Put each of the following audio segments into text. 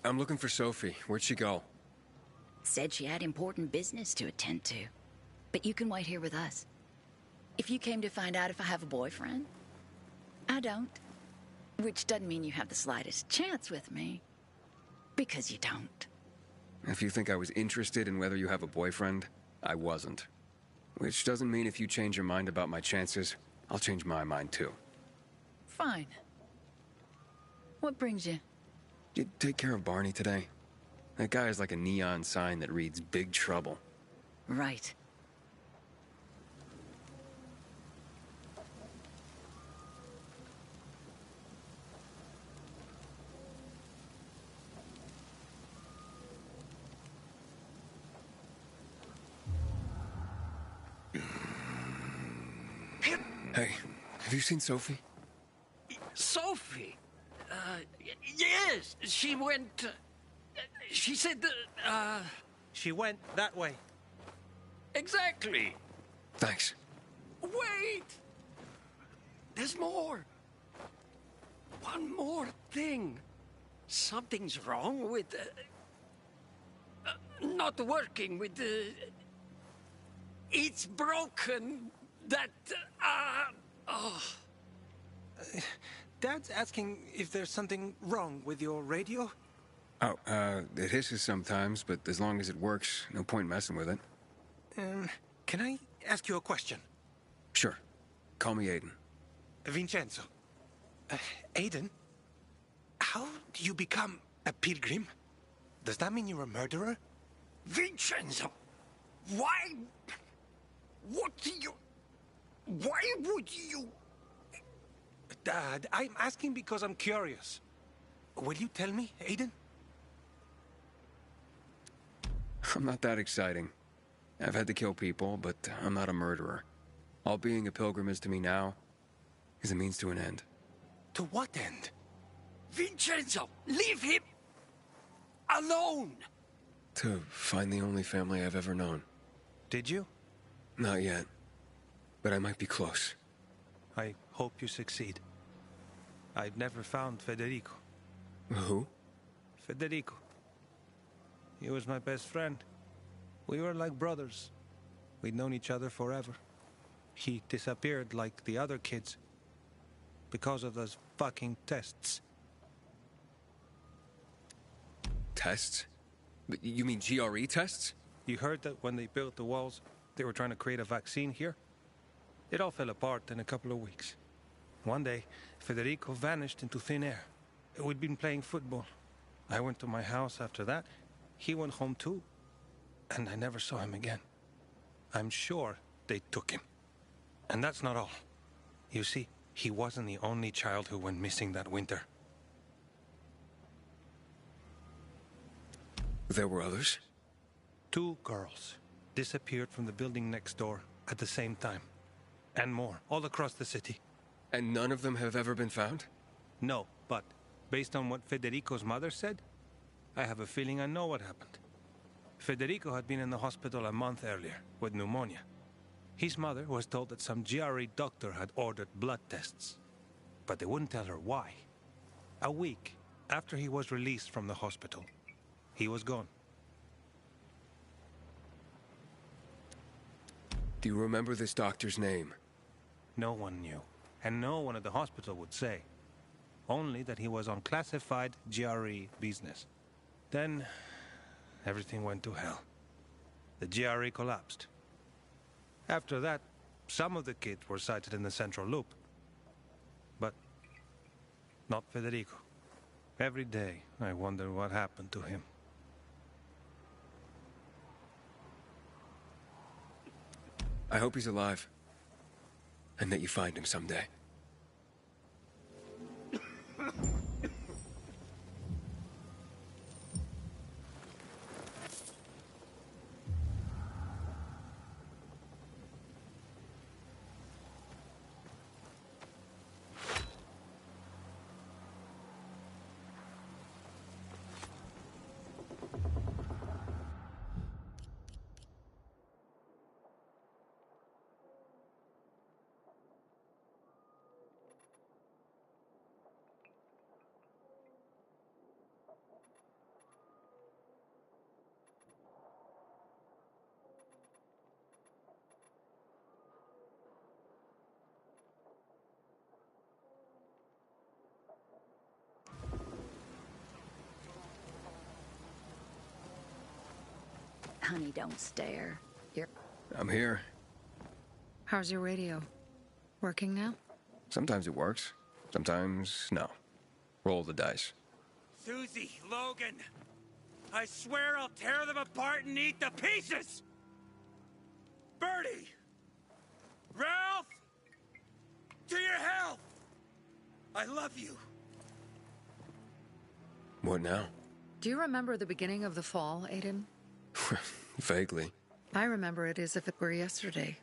I'm looking for Sophie. Where'd she go? Said she had important business to attend to. But you can wait here with us. If you came to find out if I have a boyfriend, I don't. Which doesn't mean you have the slightest chance with me. Because you don't. If you think I was interested in whether you have a boyfriend, I wasn't. Which doesn't mean if you change your mind about my chances, I'll change my mind too. Fine. What brings you? You take care of Barney today? That guy is like a neon sign that reads Big Trouble. Right. Hey, have you seen Sophie? Sophie? Yes, she went... she said, She went that way. Exactly. Thanks. Wait! There's more. One more thing. Something's wrong with... not working with the... It's broken. That... oh... Dad's asking if there's something wrong with your radio? Oh, it hisses sometimes, but as long as it works, no point messing with it. Can I ask you a question? Sure. Call me Aiden. Vincenzo. Aiden? How do you become a pilgrim? Does that mean you're a murderer? Vincenzo! Why... What do you... Why would you... Dad, I'm asking because I'm curious. Will you tell me, Aiden? I'm not that exciting. I've had to kill people, but I'm not a murderer. All being a pilgrim is to me now is a means to an end. To what end? Vincenzo, leave him alone! To find the only family I've ever known. Did you? Not yet. But I might be close. I hope you succeed. I've never found Federico. Who? Federico. He was my best friend. We were like brothers. We'd known each other forever. He disappeared like the other kids. Because of those fucking tests. Tests? You mean GRE tests? You heard that when they built the walls, they were trying to create a vaccine here? It all fell apart in a couple of weeks. One day, Federico vanished into thin air. We'd been playing football. I went to my house after that. He went home too. And I never saw him again. I'm sure they took him. And that's not all. You see, he wasn't the only child who went missing that winter. There were others? 2 girls disappeared from the building next door at the same time. And more, all across the city. And none of them have ever been found? No, but based on what Federico's mother said, I have a feeling I know what happened. Federico had been in the hospital a month earlier with pneumonia. His mother was told that some GRE doctor had ordered blood tests, but they wouldn't tell her why. A week after he was released from the hospital, he was gone. Do you remember this doctor's name? No one knew, and no one at the hospital would say. Only that he was on classified GRE business. Then, everything went to hell. The GRE collapsed. After that, some of the kids were sighted in the central loop. But not Federico. Every day, I wonder what happened to him. I hope he's alive. And that you find him someday. Honey, don't stare. You're... I'm here. How's your radio? Working now? Sometimes it works. Sometimes, no. Roll the dice. Susie, Logan, I swear I'll tear them apart and eat the pieces! Bertie! Ralph! To your health! I love you. What now? Do you remember the beginning of the fall, Aiden? Vaguely. I remember it as if it were yesterday.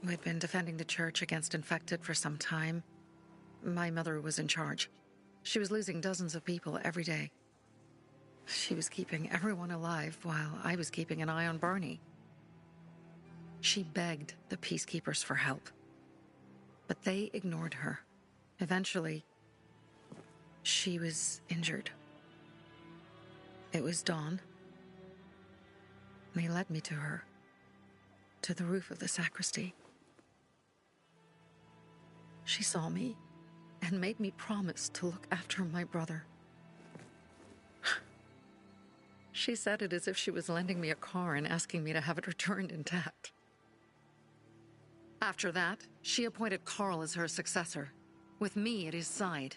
We'd been defending the church against infected for some time. My mother was in charge. She was losing dozens of people every day. She was keeping everyone alive while I was keeping an eye on Barney. She begged the peacekeepers for help, but they ignored her. Eventually, she was injured. It was dawn. They led me to her, to the roof of the sacristy. She saw me and made me promise to look after my brother. She said it as if she was lending me a car and asking me to have it returned intact. After that, she appointed Carl as her successor, with me at his side.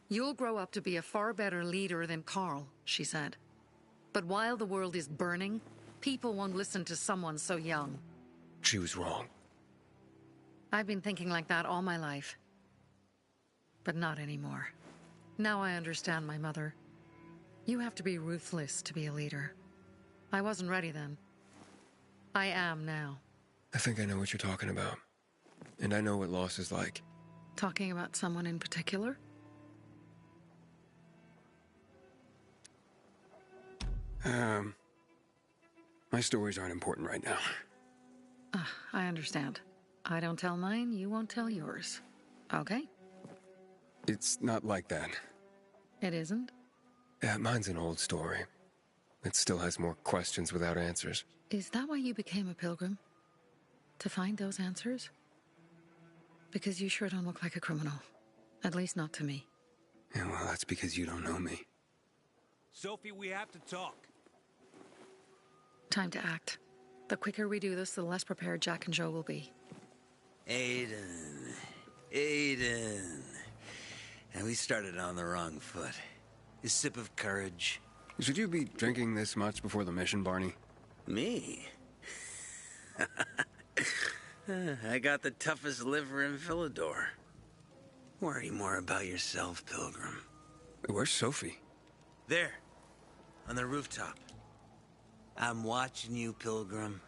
You'll grow up to be a far better leader than Carl, she said. But while the world is burning, people won't listen to someone so young. She was wrong. I've been thinking like that all my life. But not anymore. Now I understand my mother. You have to be ruthless to be a leader. I wasn't ready then. I am now. I think I know what you're talking about. And I know what loss is like. Talking about someone in particular? My stories aren't important right now. I understand. I don't tell mine, you won't tell yours. Okay? It's not like that. It isn't? Yeah, mine's an old story. It still has more questions without answers. Is that why you became a pilgrim? To find those answers? Because you sure don't look like a criminal. At least not to me. Yeah, well, that's because you don't know me. Sophie, we have to talk. Time to act. The quicker we do this, the less prepared Jack and Joe will be. Aiden. And we started on the wrong foot. A sip of courage. Should you be drinking this much before the mission, Barney? Me? I got the toughest liver in Villador. Worry more about yourself, Pilgrim. Where's Sophie? There. On the rooftop. I'm watching you, Pilgrim.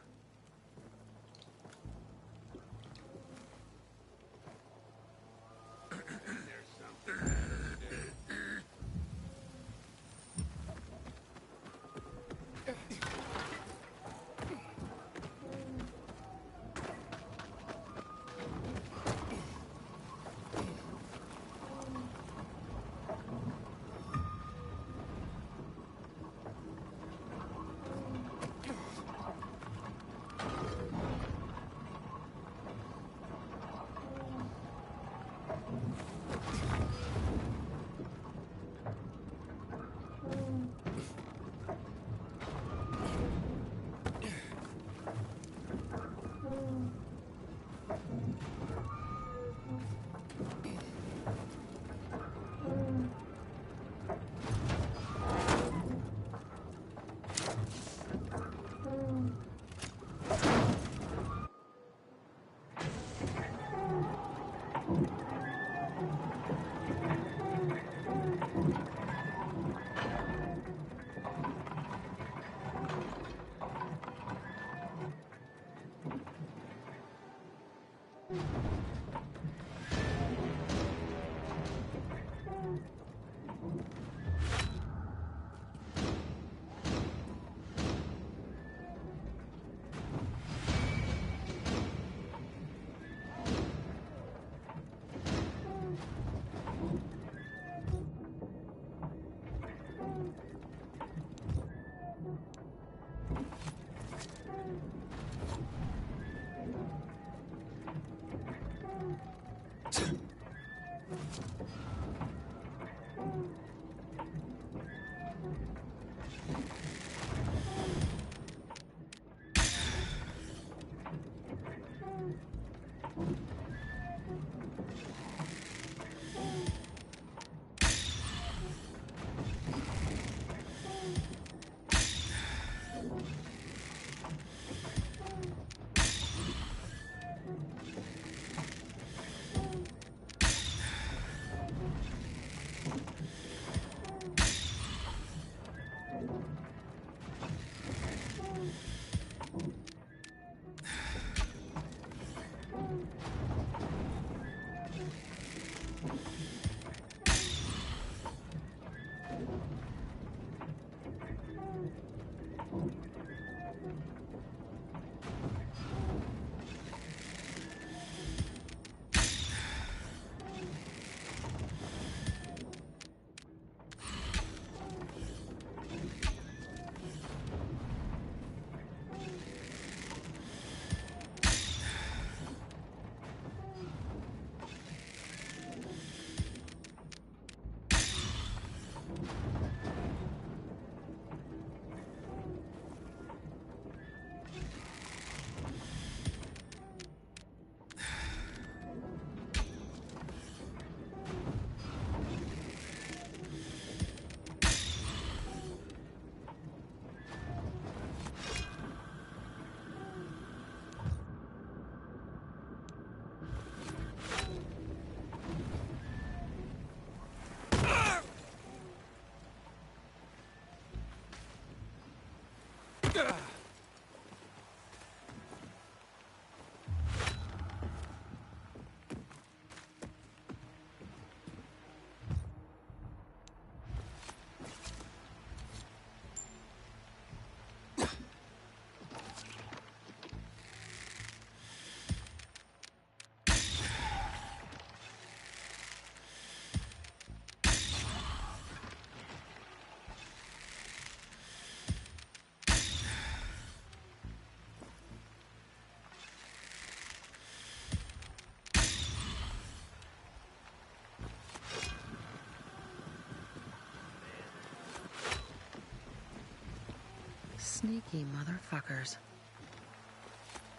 Sneaky motherfuckers.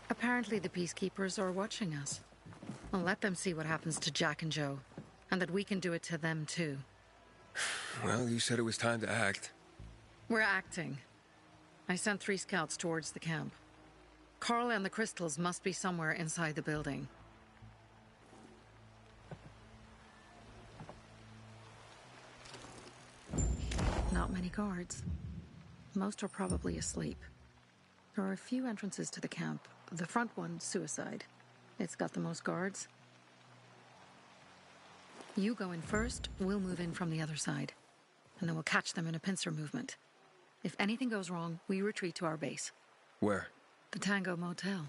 Apparently the Peacekeepers are watching us. Well, let them see what happens to Jack and Joe, and that we can do it to them too. Well, you said it was time to act. We're acting. I sent 3 scouts towards the camp. Carl and the crystals must be somewhere inside the building. Not many guards. Most are probably asleep. There are a few entrances to the camp. The front one, suicide. It's got the most guards. You go in first, we'll move in from the other side. And then we'll catch them in a pincer movement. If anything goes wrong, we retreat to our base. Where? The Tango Motel.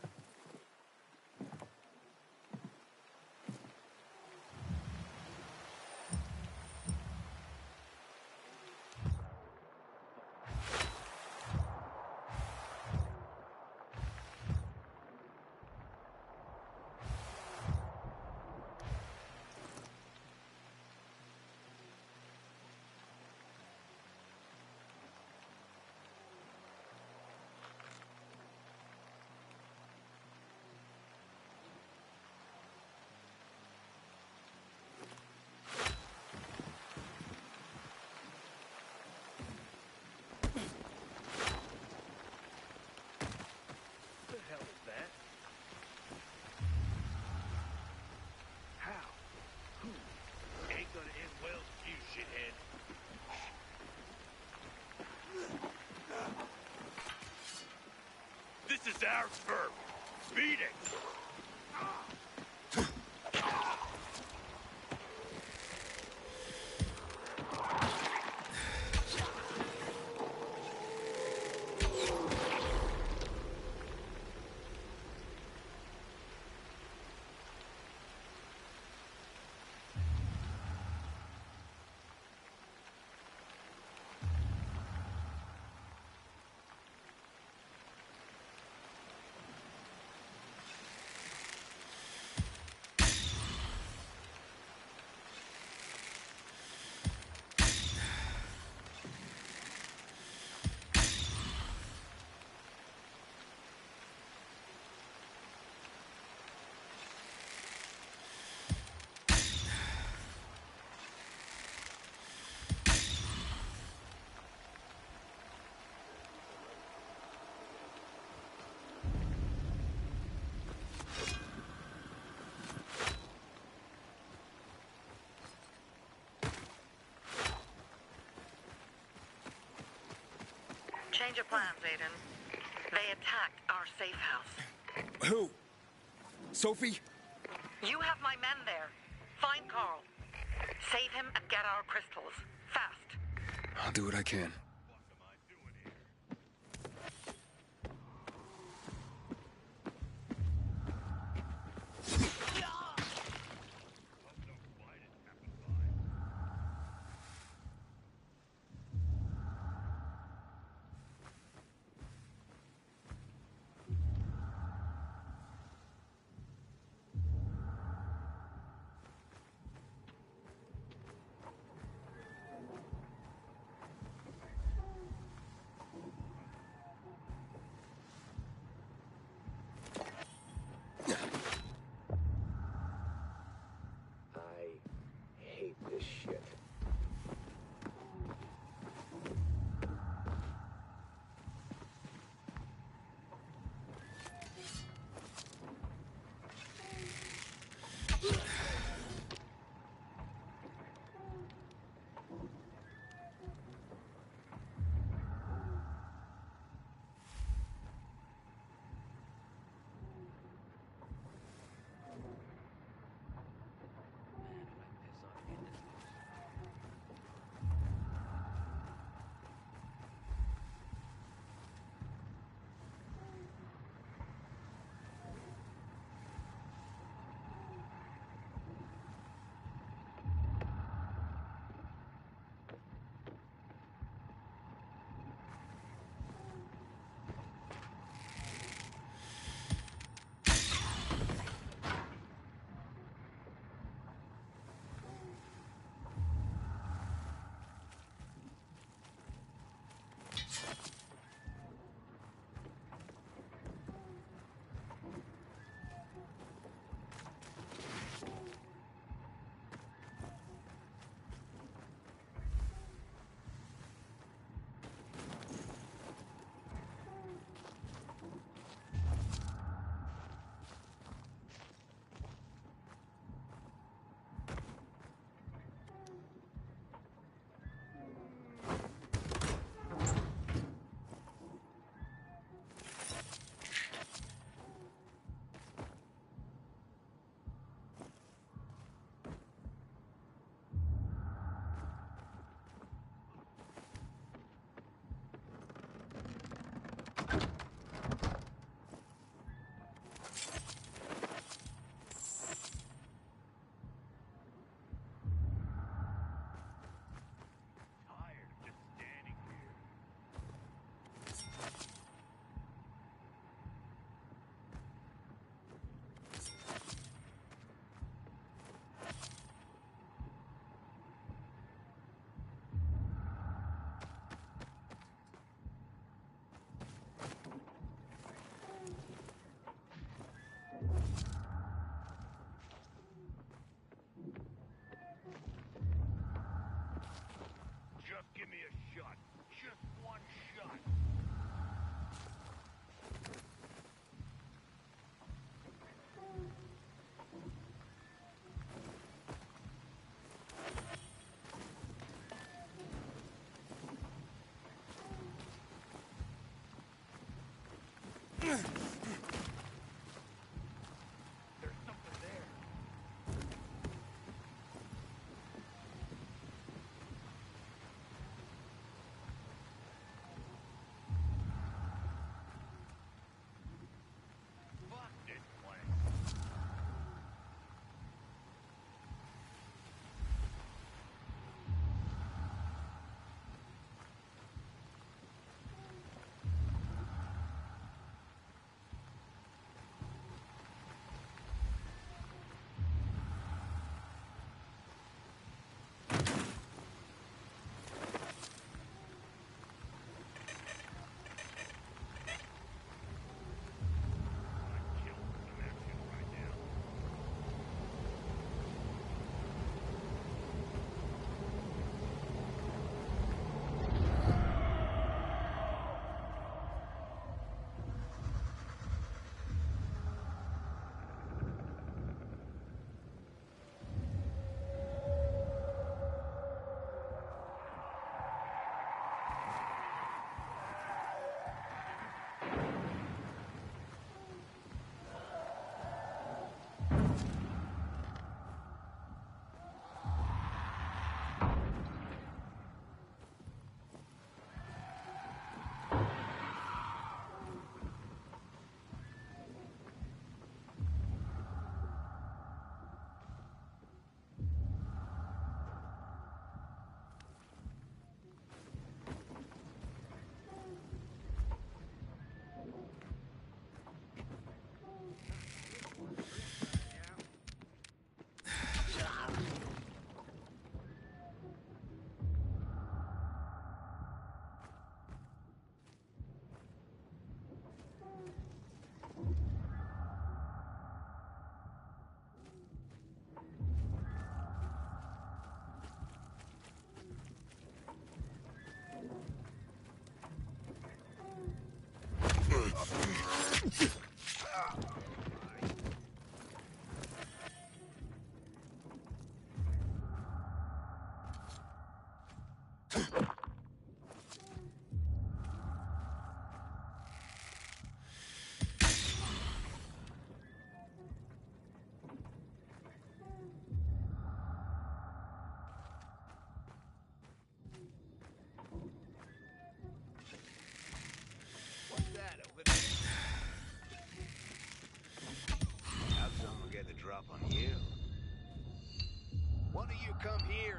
This is our turf. Beat it! Change of plans, Aiden. They attacked our safe house. Who? Sophie? You have my men there. Find Carl. Save him and get our crystals. Fast. I'll do what I can.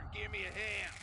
and give me a hand.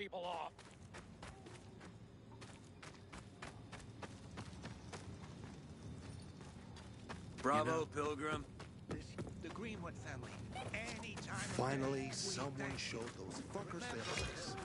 people off. Bravo, Pilgrim. The Greenwood family. Any time of Finally, day, we someone thank showed you. those fuckers their place.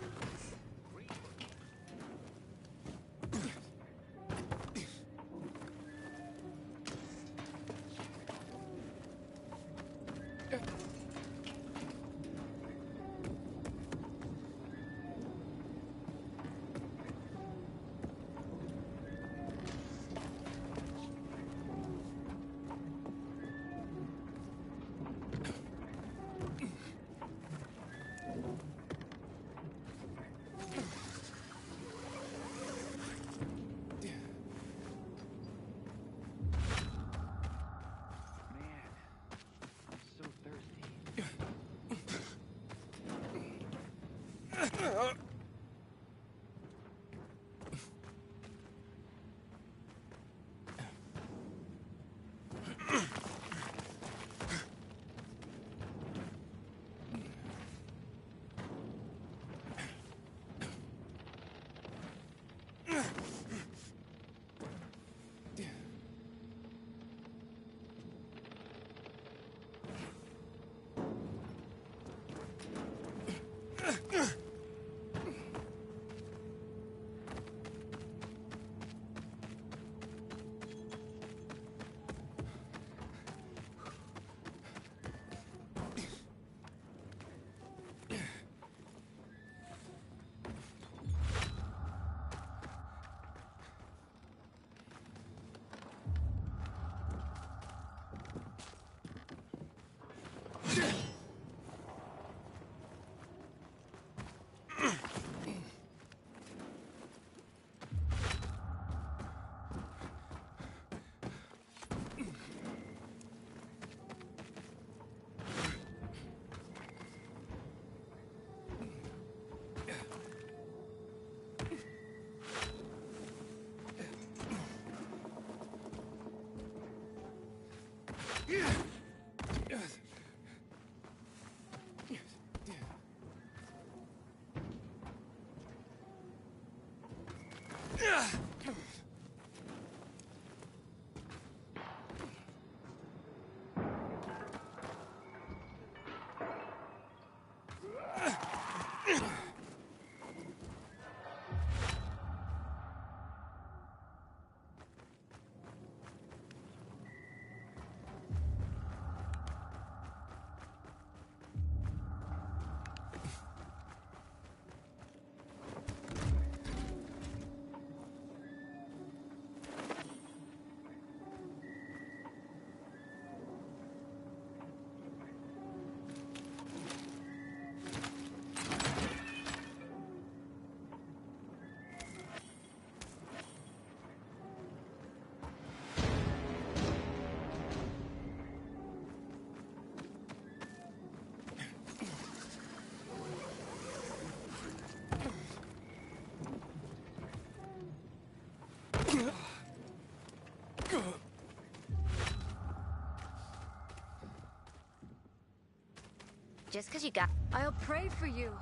Just 'cause you got... I'll pray for you.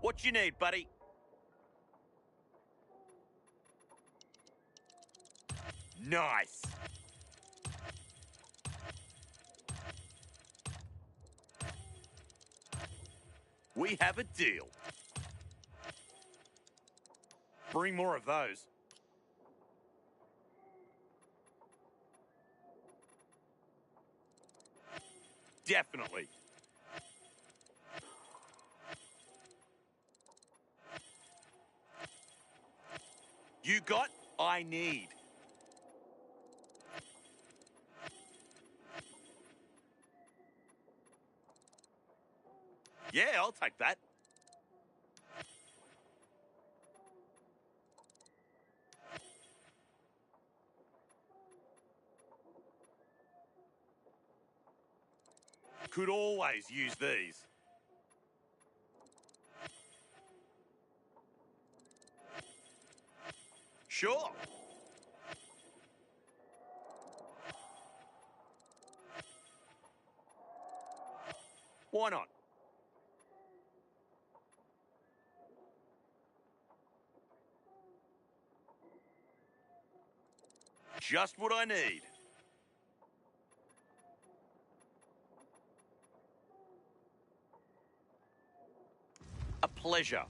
What you need, buddy? Nice. We have a deal. Bring more of those. Definitely. You got, I need. Yeah, I'll take that. Could always use these. Sure. Why not? Just what I need. A pleasure.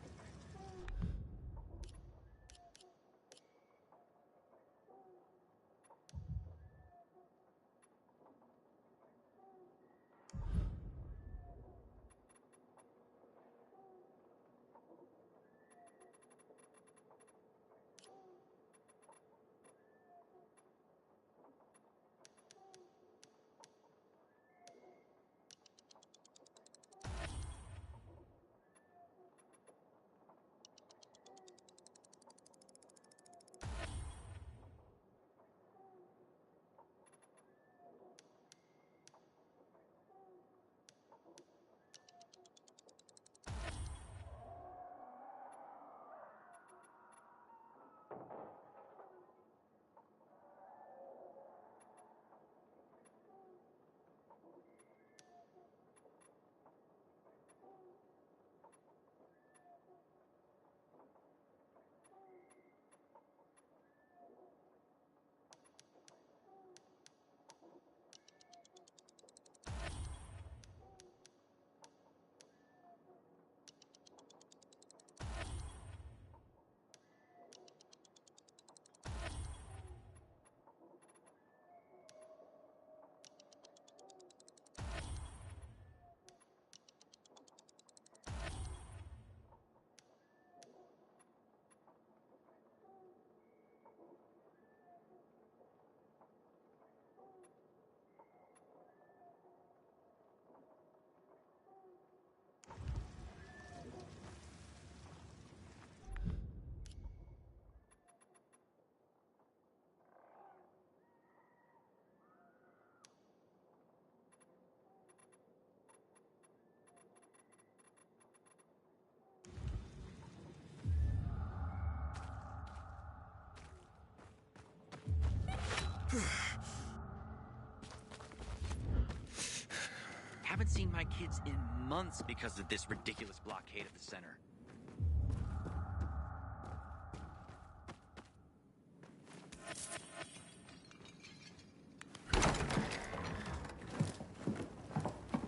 Haven't seen my kids in months because of this ridiculous blockade at the center.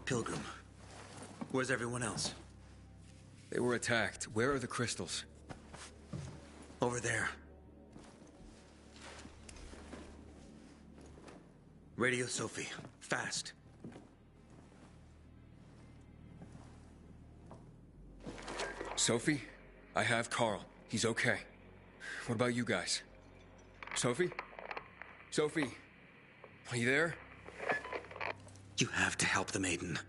Pilgrim, where's everyone else? They were attacked. Where are the crystals? Over there. Radio Sophie, fast. Sophie? I have Carl. He's okay. What about you guys? Sophie? Sophie? Are you there? You have to help the maiden.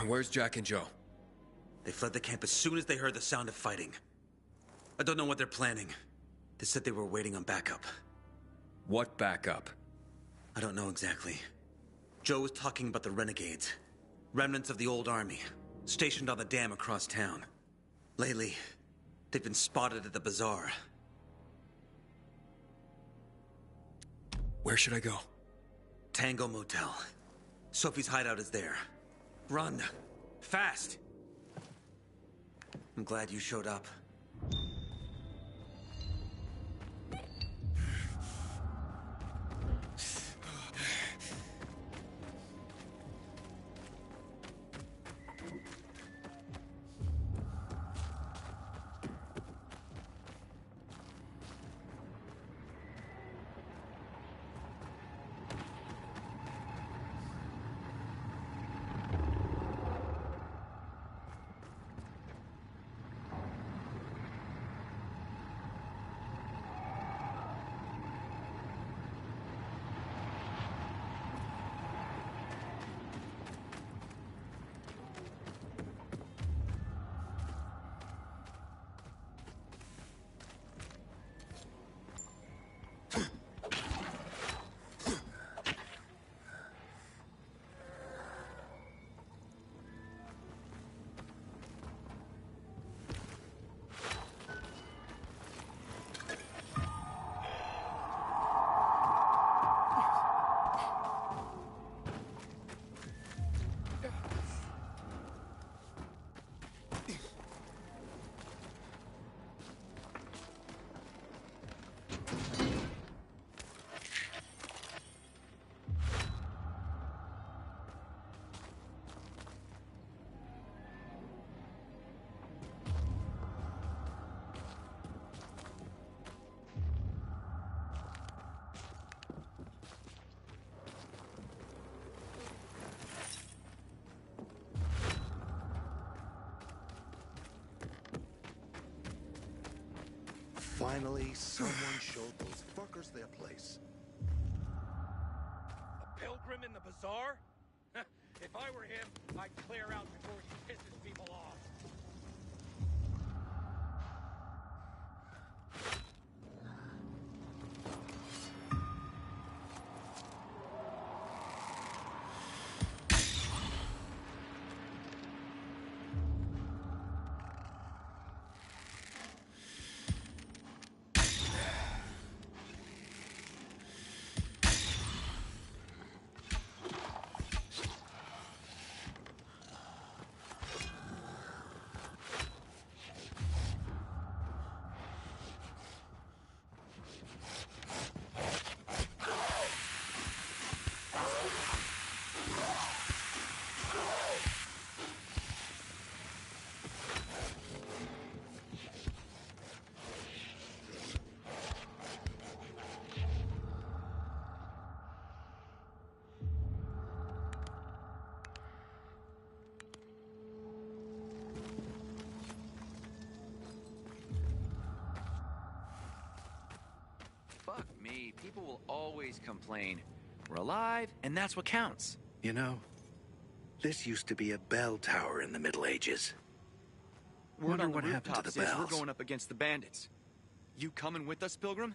Where's Jack and Joe? They fled the camp as soon as they heard the sound of fighting. I don't know what they're planning. They said they were waiting on backup. What backup? I don't know exactly. Joe was talking about the renegades. Remnants of the old army, stationed on the dam across town. Lately, they've been spotted at the bazaar. Where should I go? Tango Motel. Sophie's hideout is there. Run. Fast. I'm glad you showed up. Finally, someone showed those fuckers their place. A pilgrim in the bazaar? If I were him, I'd clear out before he pisses people off. Fuck me, people will always complain. We're alive, and that's what counts. You know, this used to be a bell tower in the Middle Ages. Word Wonder on the what happened to rooftops the is bells. we're going up against the bandits. You coming with us, Pilgrim?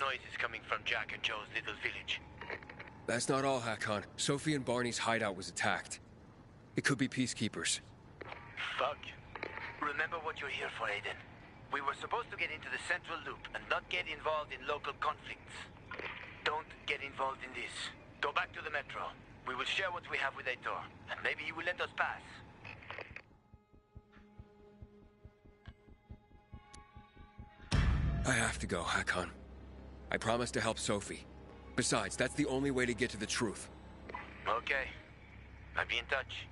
noise is coming from Jack and Joe's little village. That's not all, Hakon. Sophie and Barney's hideout was attacked. It could be peacekeepers. Fuck. Remember what you're here for, Aiden. We were supposed to get into the Central Loop and not get involved in local conflicts. Don't get involved in this. Go back to the Metro. We will share what we have with Aitor, and maybe he will let us pass. I have to go, Hakon. I promised to help Sophie. Besides, that's the only way to get to the truth. Okay. I'll be in touch.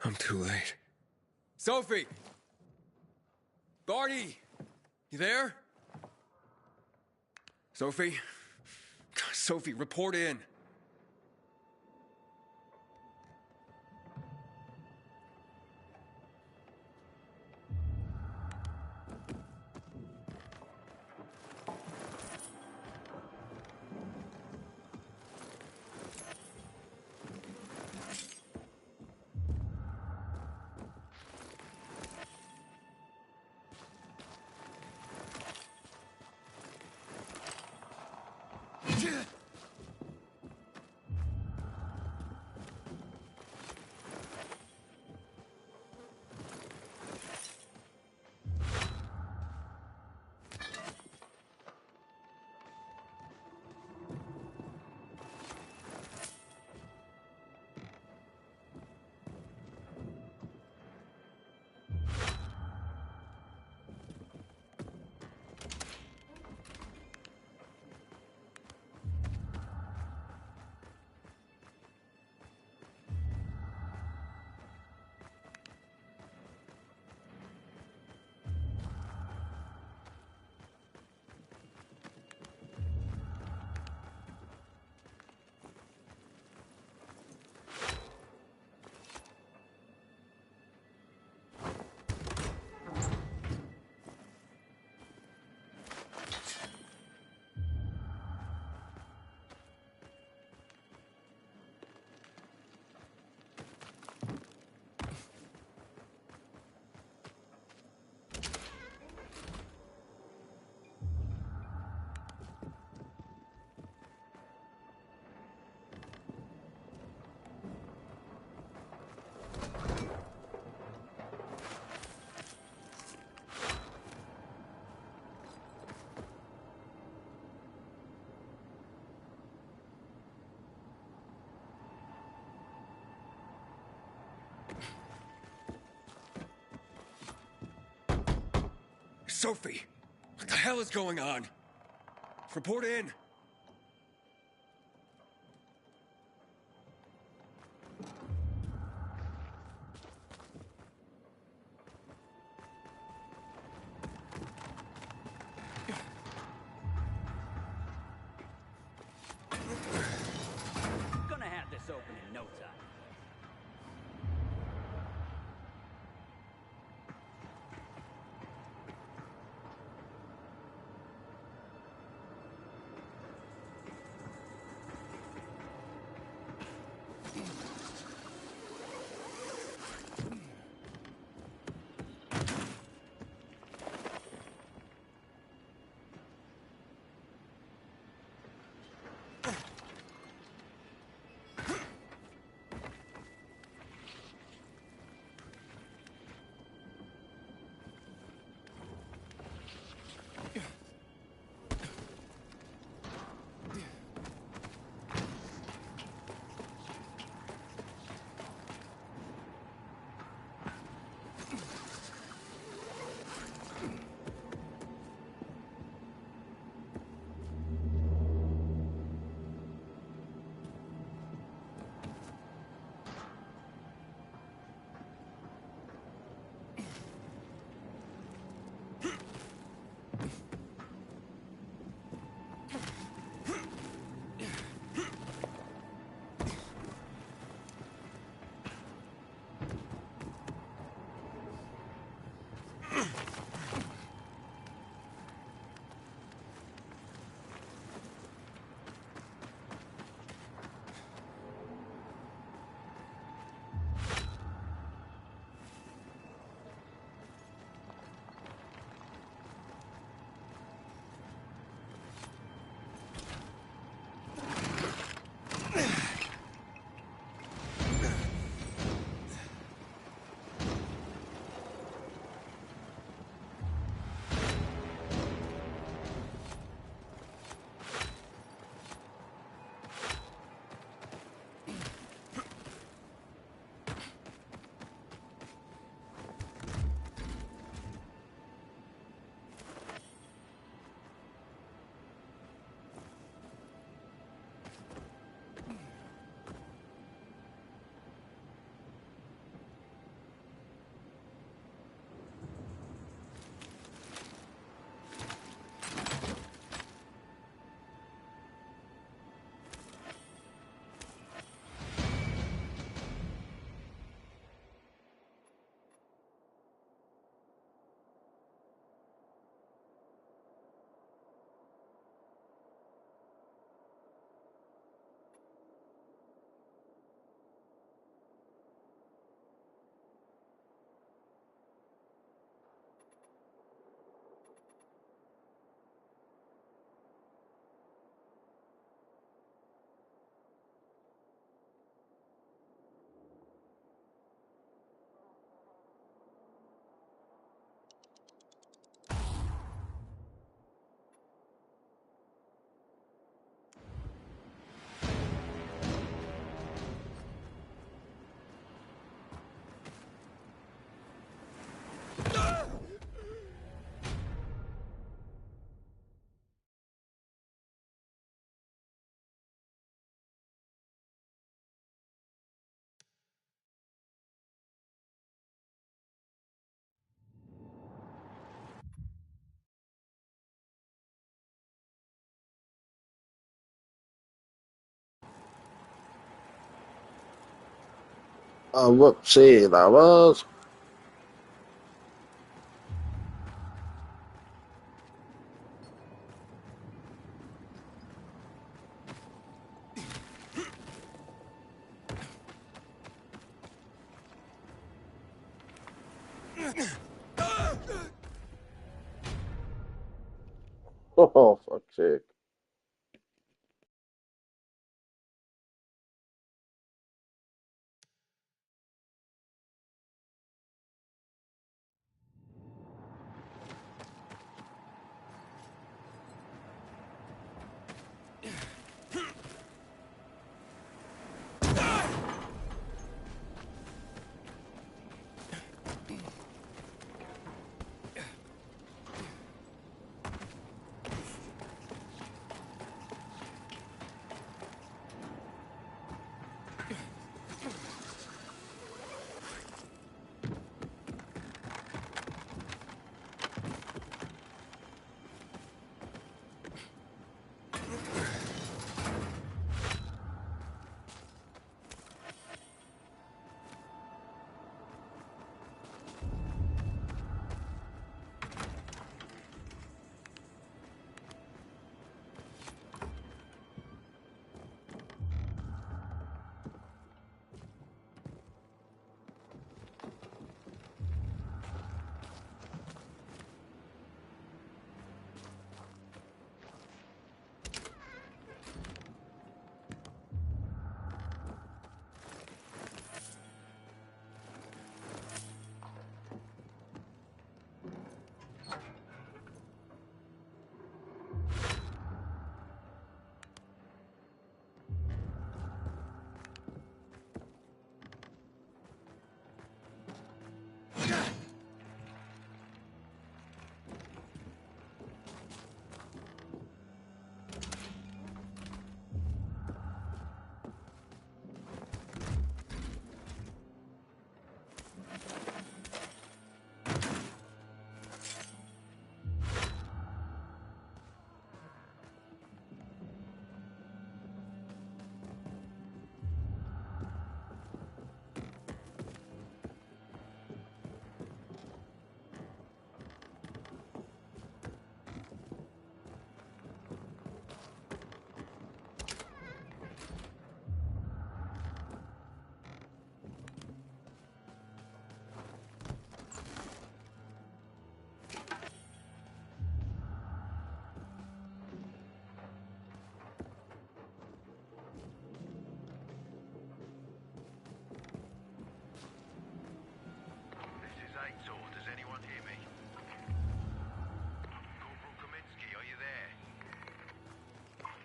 I'm too late. Sophie! Barney! You there? Sophie? Sophie, report in. Sophie! What the hell is going on? Report in! Gonna have this open in no time. Whoopsie, that was. Oh, fuck's sake.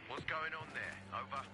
What's going on there? Over.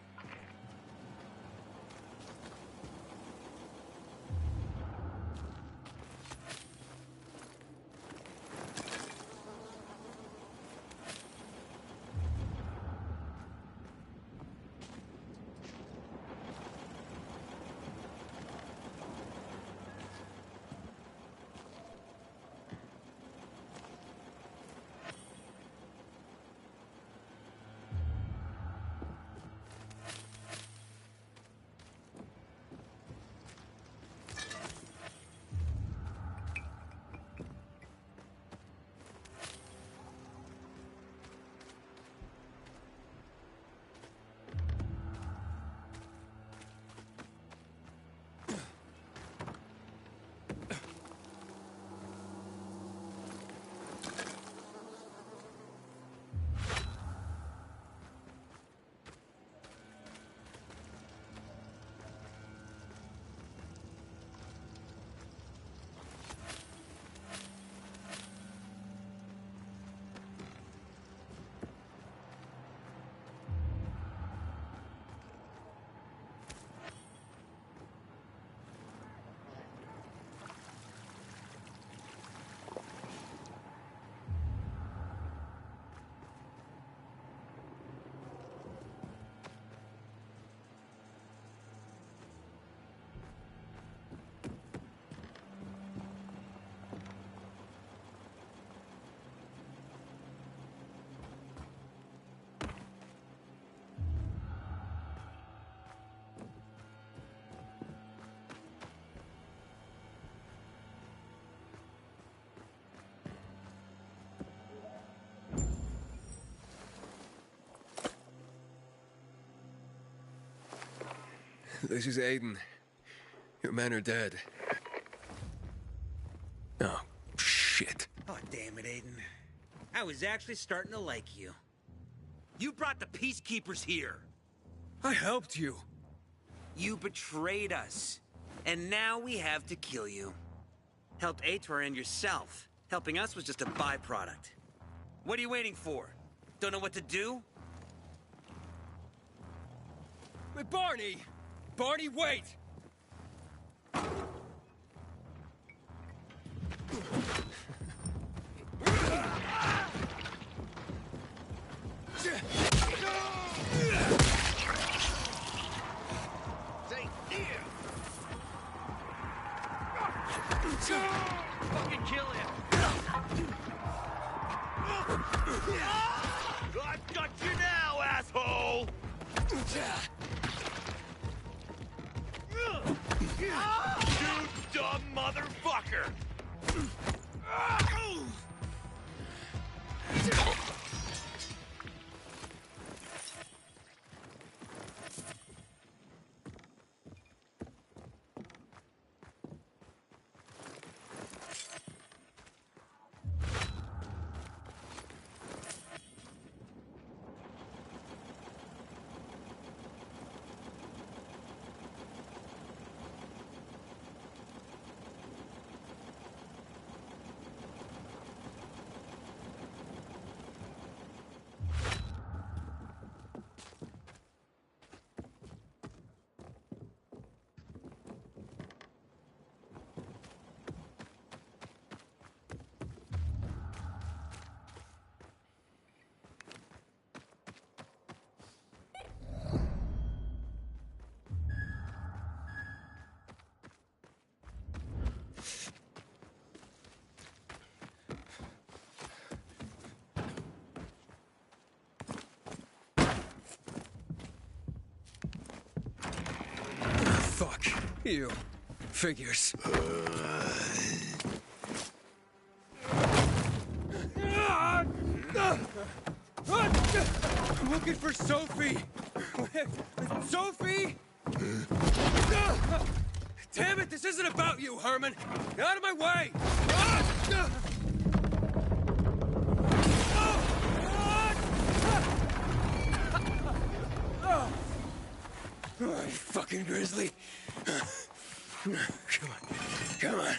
This is Aiden. Your men are dead. Oh, shit. Oh, damn it, Aiden. I was actually starting to like you. You brought the Peacekeepers here. I helped you. You betrayed us. And now we have to kill you. Helped Aitor and yourself. Helping us was just a byproduct. What are you waiting for? Don't know what to do? Wait, Barney! Barney, wait! Fucking kill him! I've got you now, asshole! You dumb motherfucker! Fuck. You. Figures. I'm looking for Sophie! Sophie! Damn it, this isn't about you, Herman! Get out of my way! Oh, you fucking grizzly. Come on. Come on.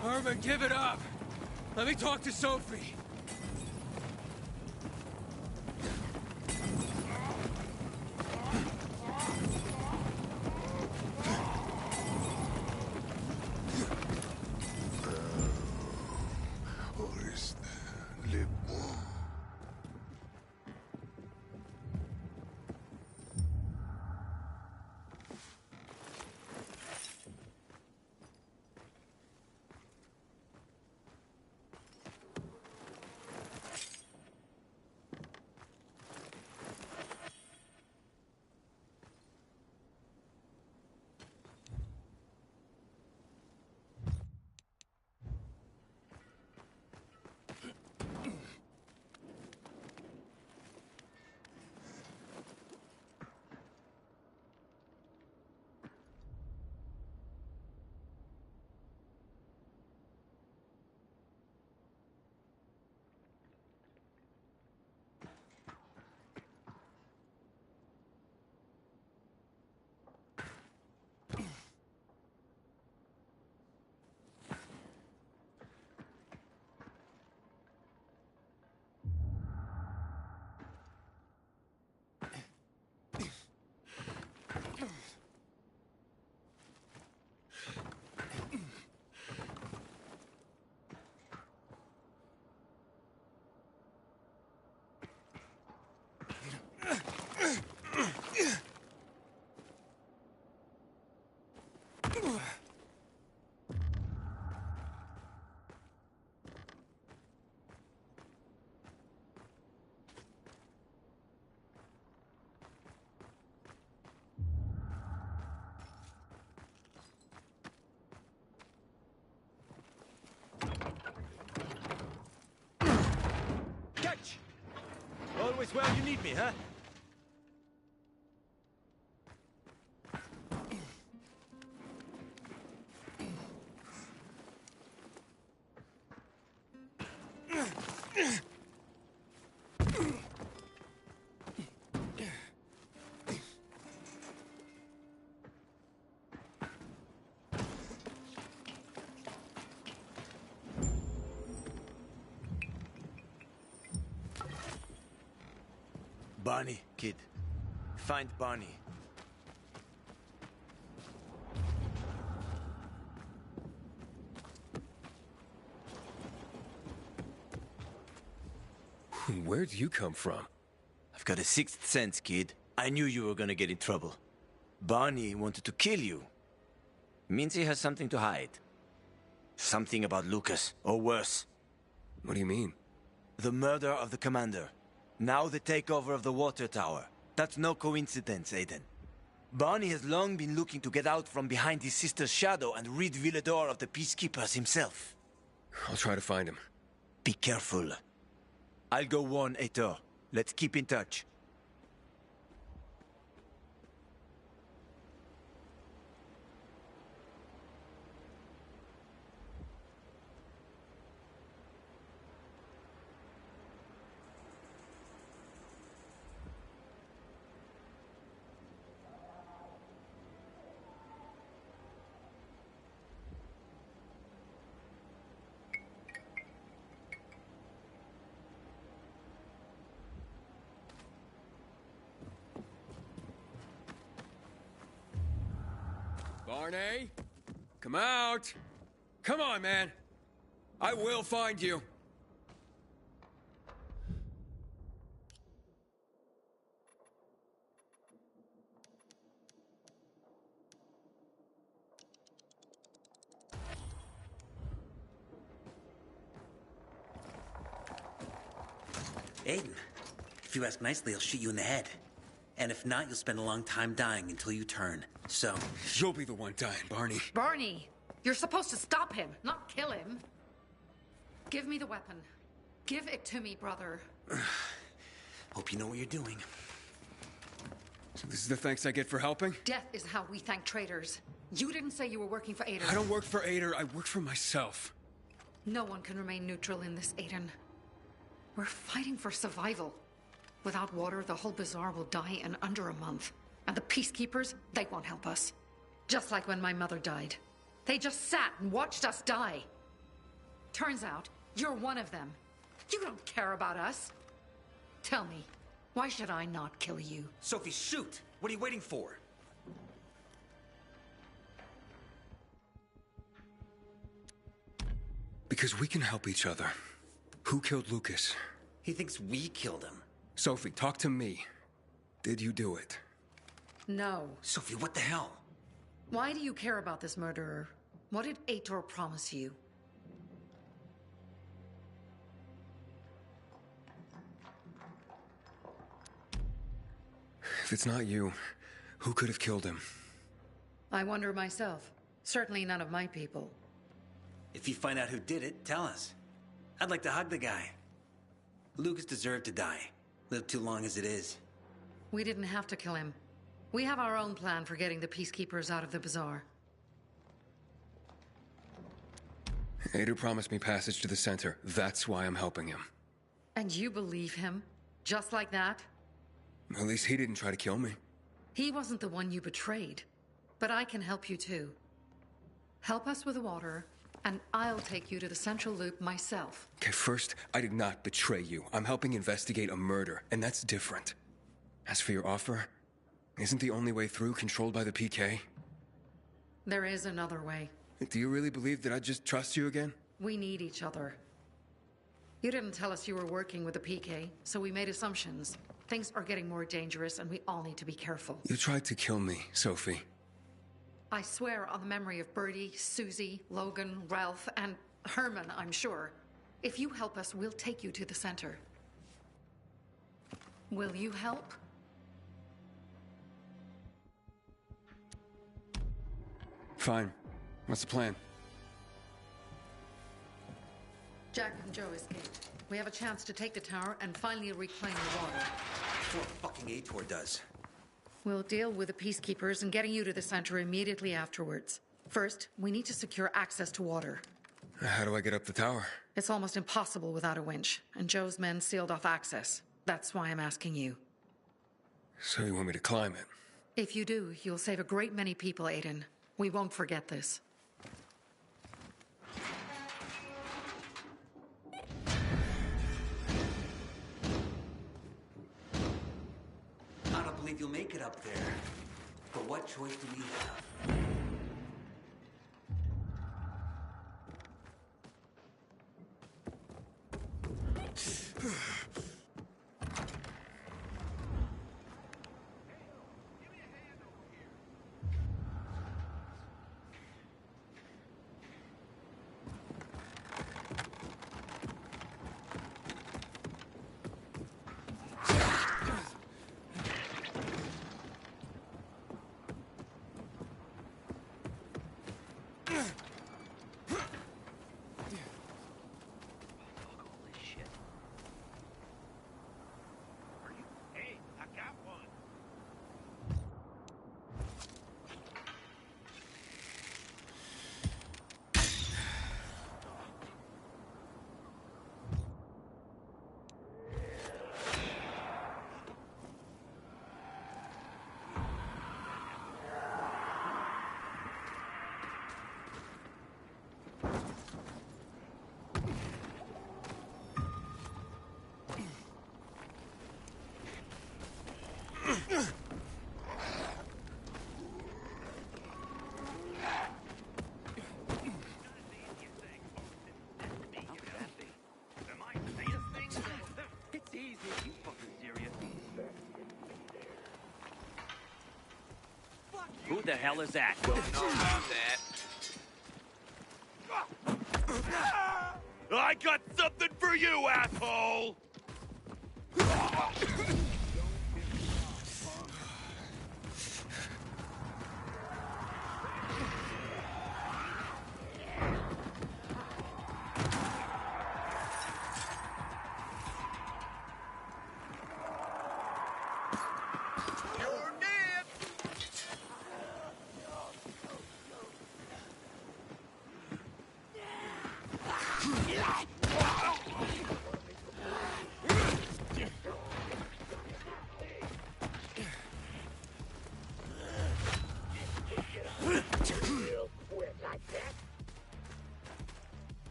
Herman, give it up. Let me talk to Sophie. Always where you need me, huh? Barney, kid. Find Barney. Where'd you come from? I've got a sixth sense, kid. I knew you were gonna get in trouble. Barney wanted to kill you. Means he has something to hide. Something about Lucas, or worse. What do you mean? The murder of the commander. Now the takeover of the water tower. That's no coincidence, Aiden. Barney has long been looking to get out from behind his sister's shadow and rid Villador of the Peacekeepers himself. I'll try to find him. Be careful. I'll go warn Aitor. Let's keep in touch. Barney? Come out! Come on, man! I will find you! Aiden, if you ask nicely, I'll shoot you in the head. And if not, you'll spend a long time dying until you turn. So... You'll be the one dying, Barney. Barney! You're supposed to stop him, not kill him. Give me the weapon. Give it to me, brother. Hope you know what you're doing. So this is the thanks I get for helping? Death is how we thank traitors. You didn't say you were working for Aiden. I don't work for Aiden, I work for myself. No one can remain neutral in this, Aiden. We're fighting for survival. Without water, the whole bazaar will die in under a month. And the peacekeepers, they won't help us. Just like when my mother died. They just sat and watched us die. Turns out, you're one of them. You don't care about us. Tell me, why should I not kill you? Sophie, shoot! What are you waiting for? Because we can help each other. Who killed Lucas? He thinks we killed him. Sophie, talk to me. Did you do it? No. Sophie, what the hell? Why do you care about this murderer? What did Aitor promise you? If it's not you, who could have killed him? I wonder myself. Certainly none of my people. If you find out who did it, tell us. I'd like to hug the guy. Lucas deserved to die. Lived too long as it is. We didn't have to kill him. We have our own plan for getting the peacekeepers out of the bazaar. Aiden promised me passage to the center. That's why I'm helping him. And you believe him? Just like that? At least he didn't try to kill me. He wasn't the one you betrayed. But I can help you too. Help us with the water, and I'll take you to the Central Loop myself. Okay, first, I did not betray you. I'm helping investigate a murder, and that's different. As for your offer, isn't the only way through controlled by the PK? There is another way. Do you really believe that I'd just trust you again? We need each other. You didn't tell us you were working with the PK, so we made assumptions. Things are getting more dangerous, and we all need to be careful. You tried to kill me, Sophie. I swear on the memory of Birdie, Susie, Logan, Ralph, and Herman, I'm sure. If you help us, we'll take you to the center. Will you help? Fine. What's the plan? Jack and Joe escaped. We have a chance to take the tower and finally reclaim the water. Before fucking Aitor does. We'll deal with the peacekeepers and getting you to the center immediately afterwards. First, we need to secure access to water. How do I get up the tower? It's almost impossible without a winch, and Joe's men sealed off access. That's why I'm asking you. So you want me to climb it? If you do, you'll save a great many people, Aiden. We won't forget this. I don't believe you'll make it up there. But what choice do we have? Who the hell is that? Don't know about that. I got something for you, asshole!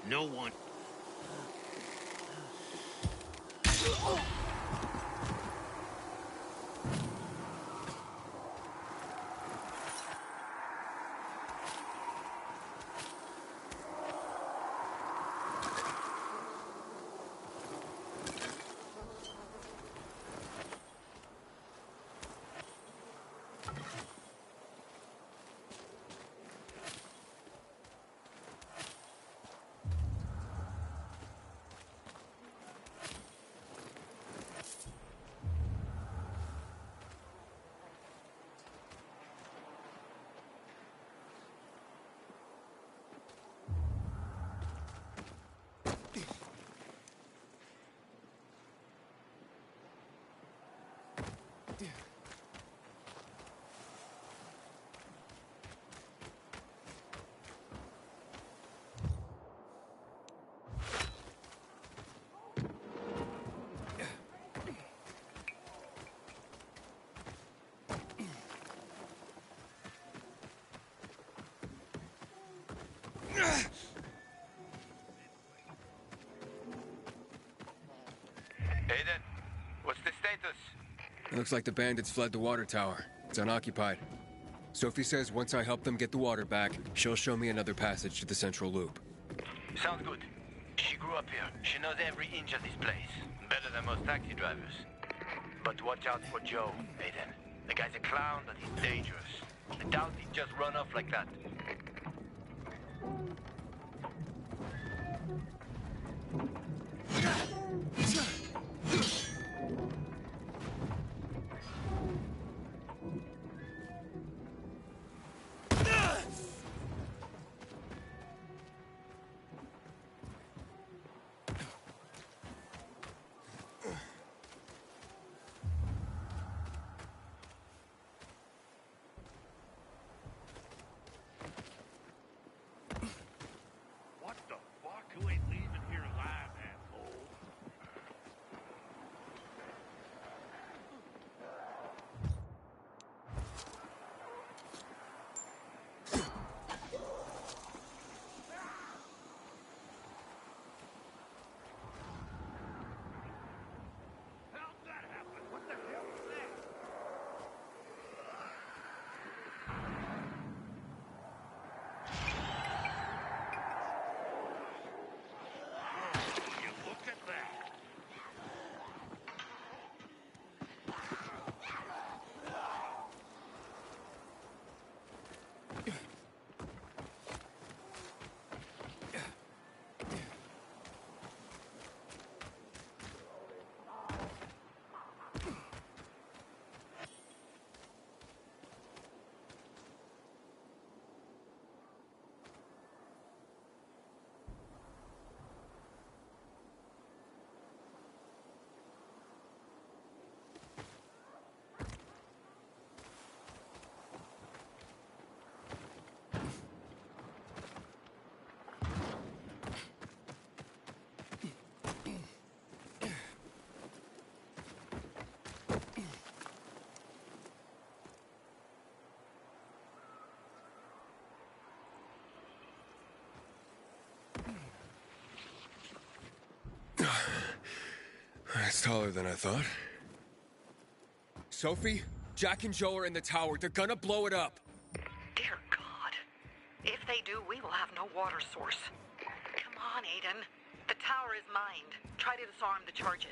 No one. Aiden, what's the status? It looks like the bandits fled the water tower. It's unoccupied. Sophie says once I help them get the water back, she'll show me another passage to the central loop. Sounds good. She grew up here. She knows every inch of this place. Better than most taxi drivers. But watch out for Joe, Aiden. The guy's a clown, but he's dangerous. I doubt he'd just run off like that. What the fuck? Who ain't leaving here alive, asshole? How'd that happen? What the hell was that? You look at that. It's taller than I thought. Sophie, Jack and Joe are in the tower. They're gonna blow it up. Dear God. If they do, we will have no water source. Come on, Aiden. The tower is mined. Try to disarm the charges.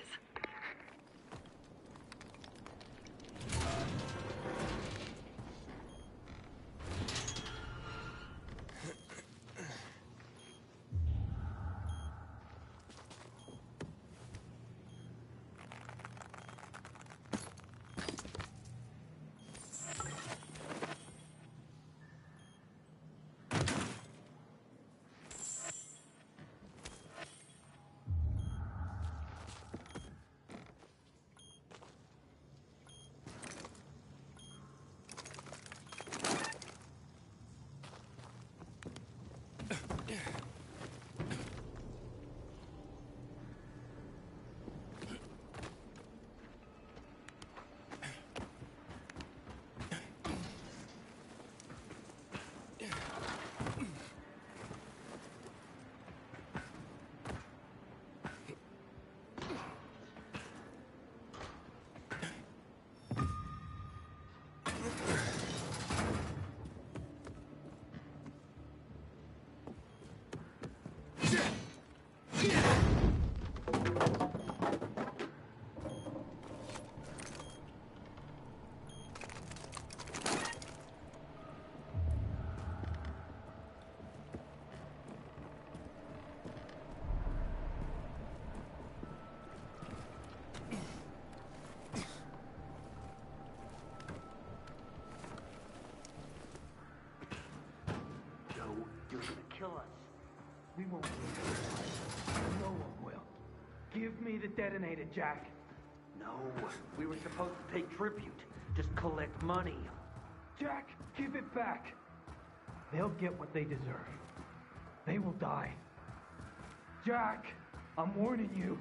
You're gonna kill us. We won't win. No one will. Give me the detonator, Jack. No, we were supposed to pay tribute. Just collect money. Jack, give it back. They'll get what they deserve. They will die. Jack, I'm warning you.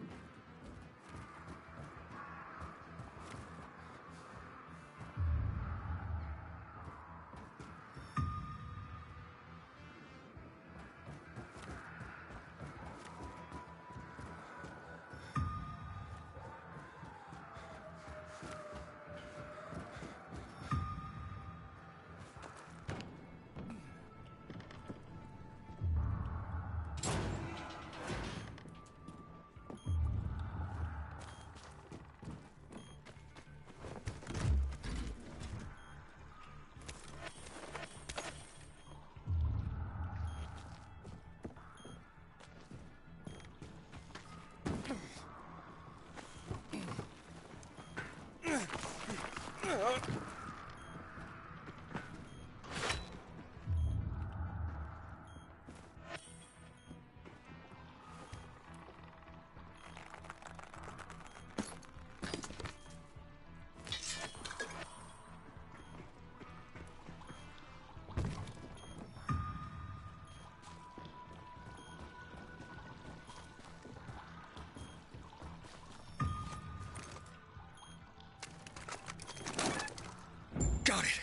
Got it.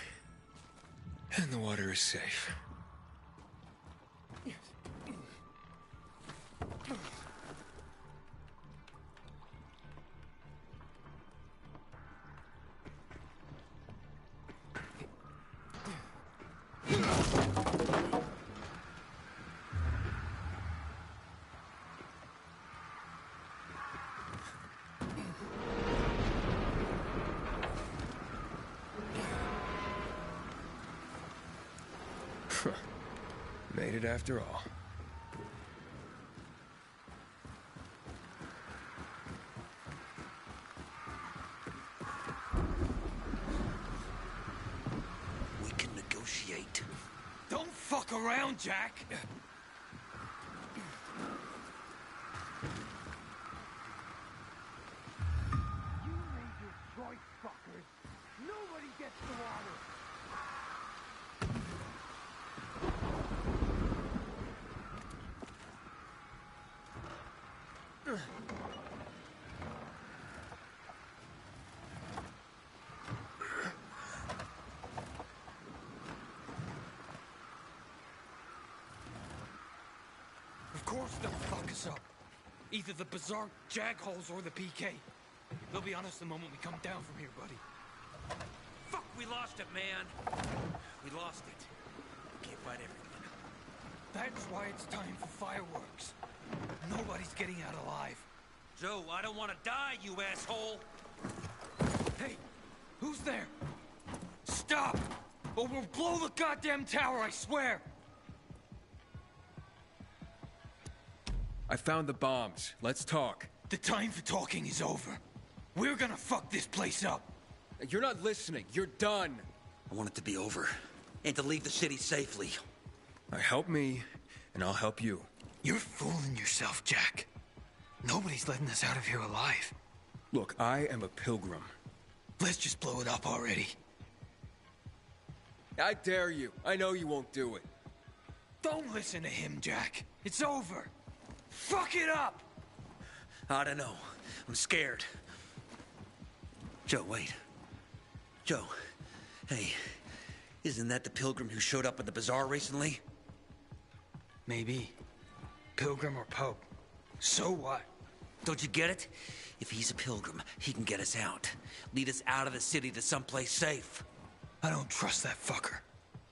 And the water is safe. Made it after all. We can negotiate. Don't fuck around, Jack! You made your choice, fuckers. Nobody gets the water. Of course they'll fuck us up. Either the Bazaar Jagholes or the PK. They'll be on us the moment we come down from here, buddy. Fuck, we lost it, man. We lost it. We can't fight everyone. That's why it's time for fireworks. Nobody's getting out alive. Joe, I don't want to die, you asshole! Hey, who's there? Stop! Or we'll blow the goddamn tower, I swear! I found the bombs. Let's talk. The time for talking is over. We're gonna fuck this place up. You're not listening. You're done. I want it to be over. And to leave the city safely. Help me, and I'll help you. You're fooling yourself, Jack. Nobody's letting us out of here alive. Look, I am a pilgrim. Let's just blow it up already. I dare you. I know you won't do it. Don't listen to him, Jack. It's over. Fuck it up! I don't know. I'm scared. Joe, wait. Joe. Hey, isn't that the pilgrim who showed up at the bazaar recently? Maybe. Pilgrim or Pope. So what? Don't you get it? If he's a pilgrim, he can get us out. Lead us out of the city to someplace safe. I don't trust that fucker.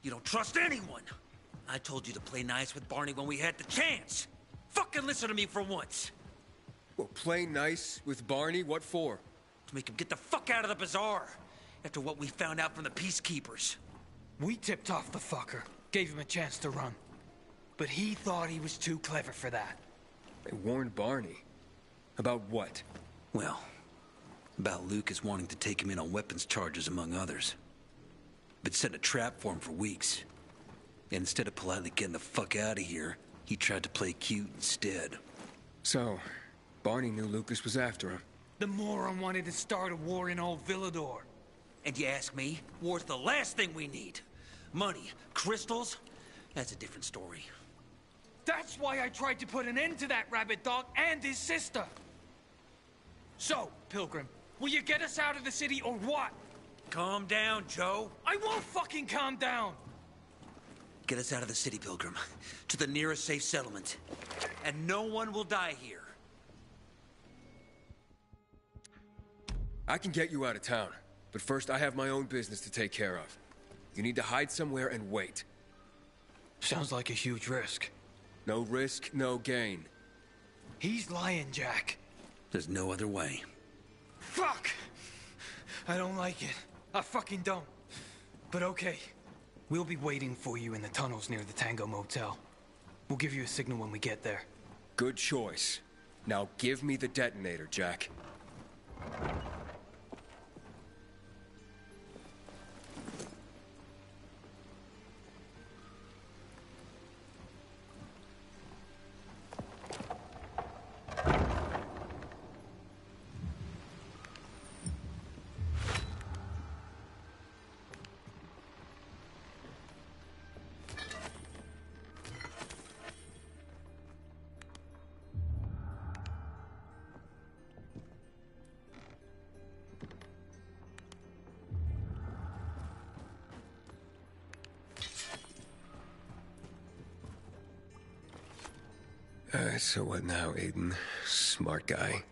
You don't trust anyone! I told you to play nice with Barney when we had the chance! Fucking listen to me for once! Well, play nice with Barney? What for? To make him get the fuck out of the bazaar! After what we found out from the Peacekeepers. We tipped off the fucker. Gave him a chance to run. But he thought he was too clever for that. They warned Barney. About what? Well, about Lucas wanting to take him in on weapons charges, among others. Been setting a trap for him for weeks. And instead of politely getting the fuck out of here, he tried to play cute instead. So, Barney knew Lucas was after him. The moron wanted to start a war in old Villador. And you ask me, war's the last thing we need. Money, crystals, that's a different story. That's why I tried to put an end to that rabbit dog and his sister. So, Pilgrim, will you get us out of the city or what? Calm down, Joe. I won't fucking calm down. Get us out of the city, Pilgrim, to the nearest safe settlement. And no one will die here. I can get you out of town, but first I have my own business to take care of. You need to hide somewhere and wait. Sounds like a huge risk. No risk, no gain. He's lying, Jack. There's no other way. Fuck! I don't like it. I fucking don't. But okay. We'll be waiting for you in the tunnels near the Tango Motel. We'll give you a signal when we get there. Good choice. Now give me the detonator, Jack. So what now, Aiden? Smart guy.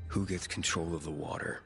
Who gets control of the water?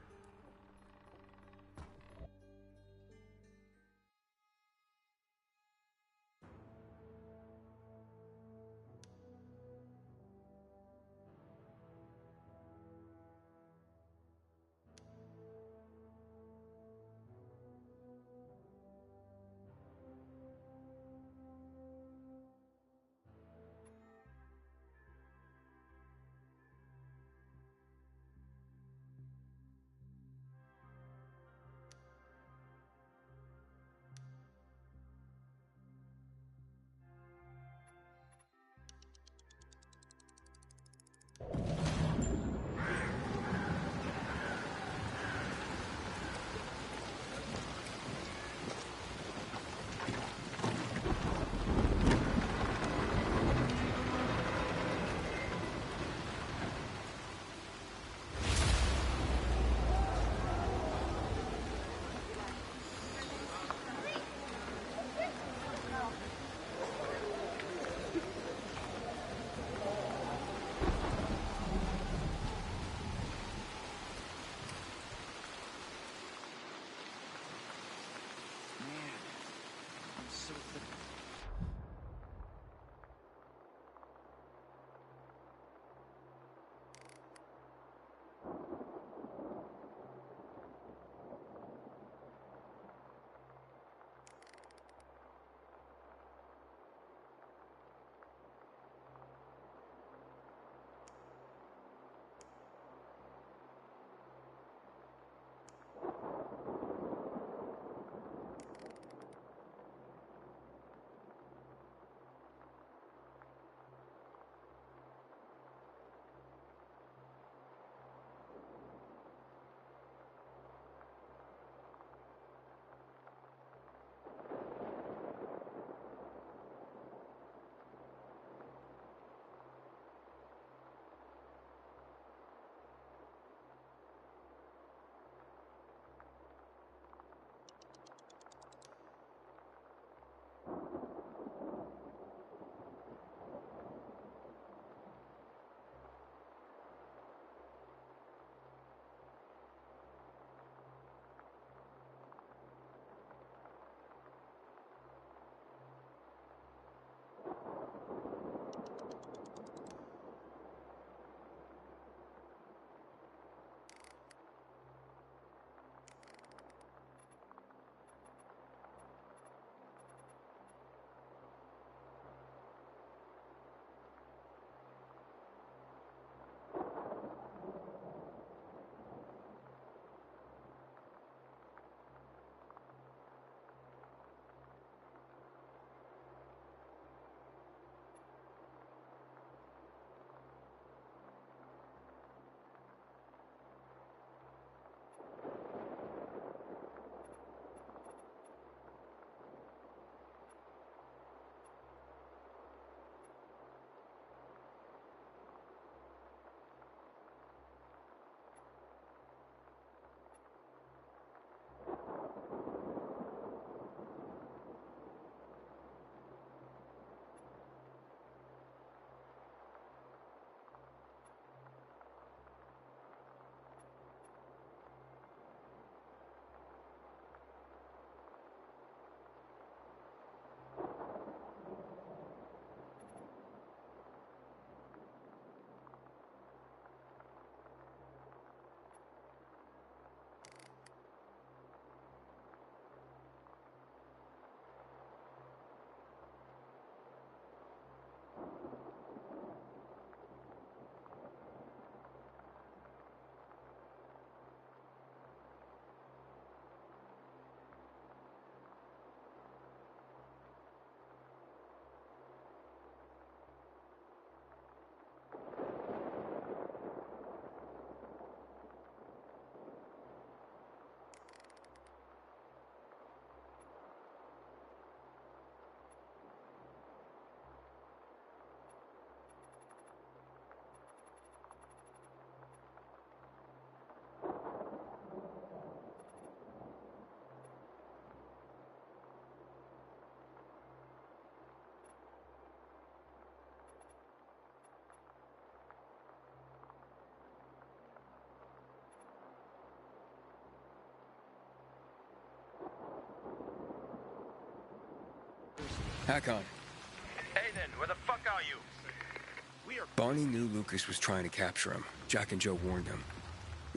Hakon. Aiden, where the fuck are you? Bonnie knew Lucas was trying to capture him. Jack and Joe warned him.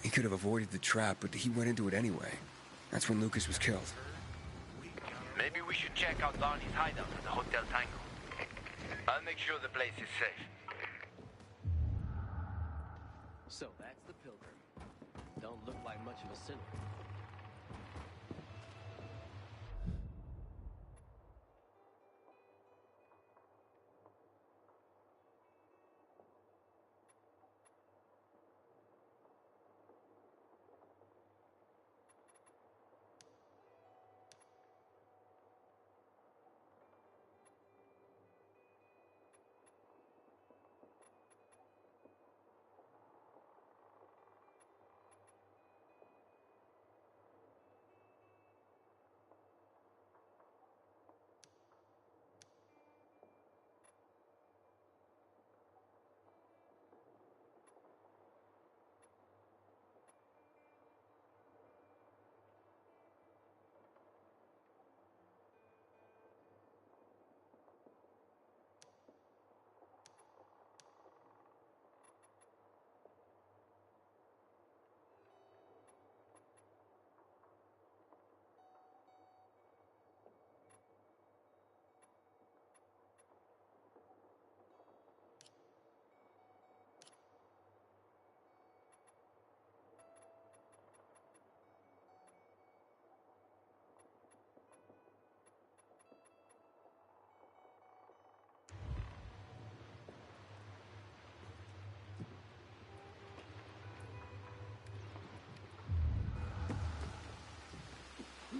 He could have avoided the trap, but he went into it anyway. That's when Lucas was killed. Maybe we should check out Barney's hideout at the Hotel Tango. I'll make sure the place is safe. So that's the Pilgrim. Don't look like much of a sinner.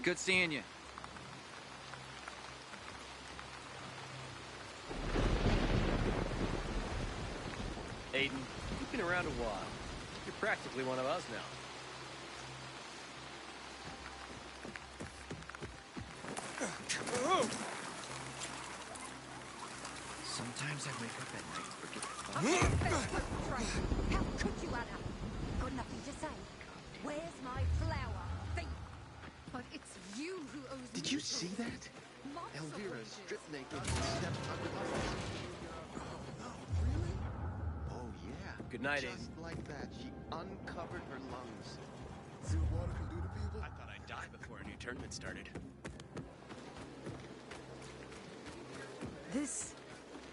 Good seeing you. Aiden, you've been around a while. You're practically one of us now. Sometimes I wake up at night and forget. How could you, Anna? Got nothing to say. Where's my flower? Thief! But it's you who owes me. Did you see that? Elvira stripped naked and stepped under the house. Oh, no. Really? Oh, yeah. Good night, Just like that, she uncovered her lungs. See what water can do to people? I thought I'd die before a new tournament started. This...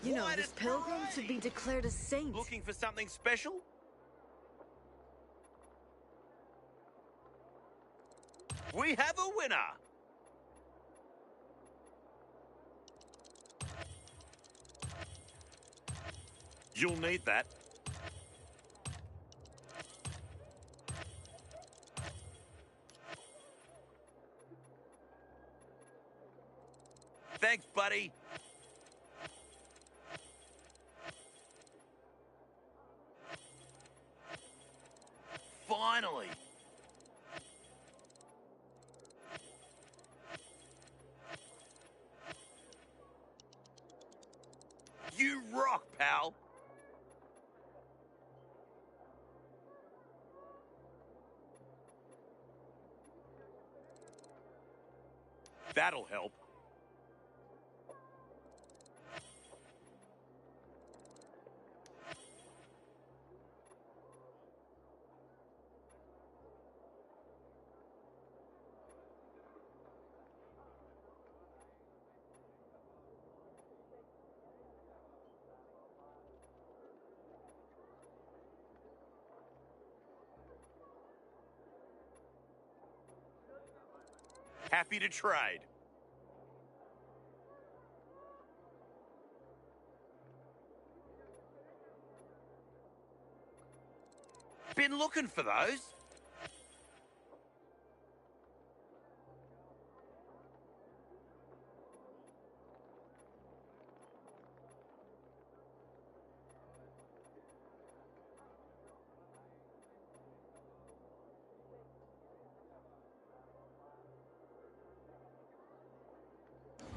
You know, this pilgrim should be declared a saint. Looking for something special? We have a winner! You'll need that. Thanks, buddy. Finally! You rock, pal! That'll help. Happy to trade. Been looking for those.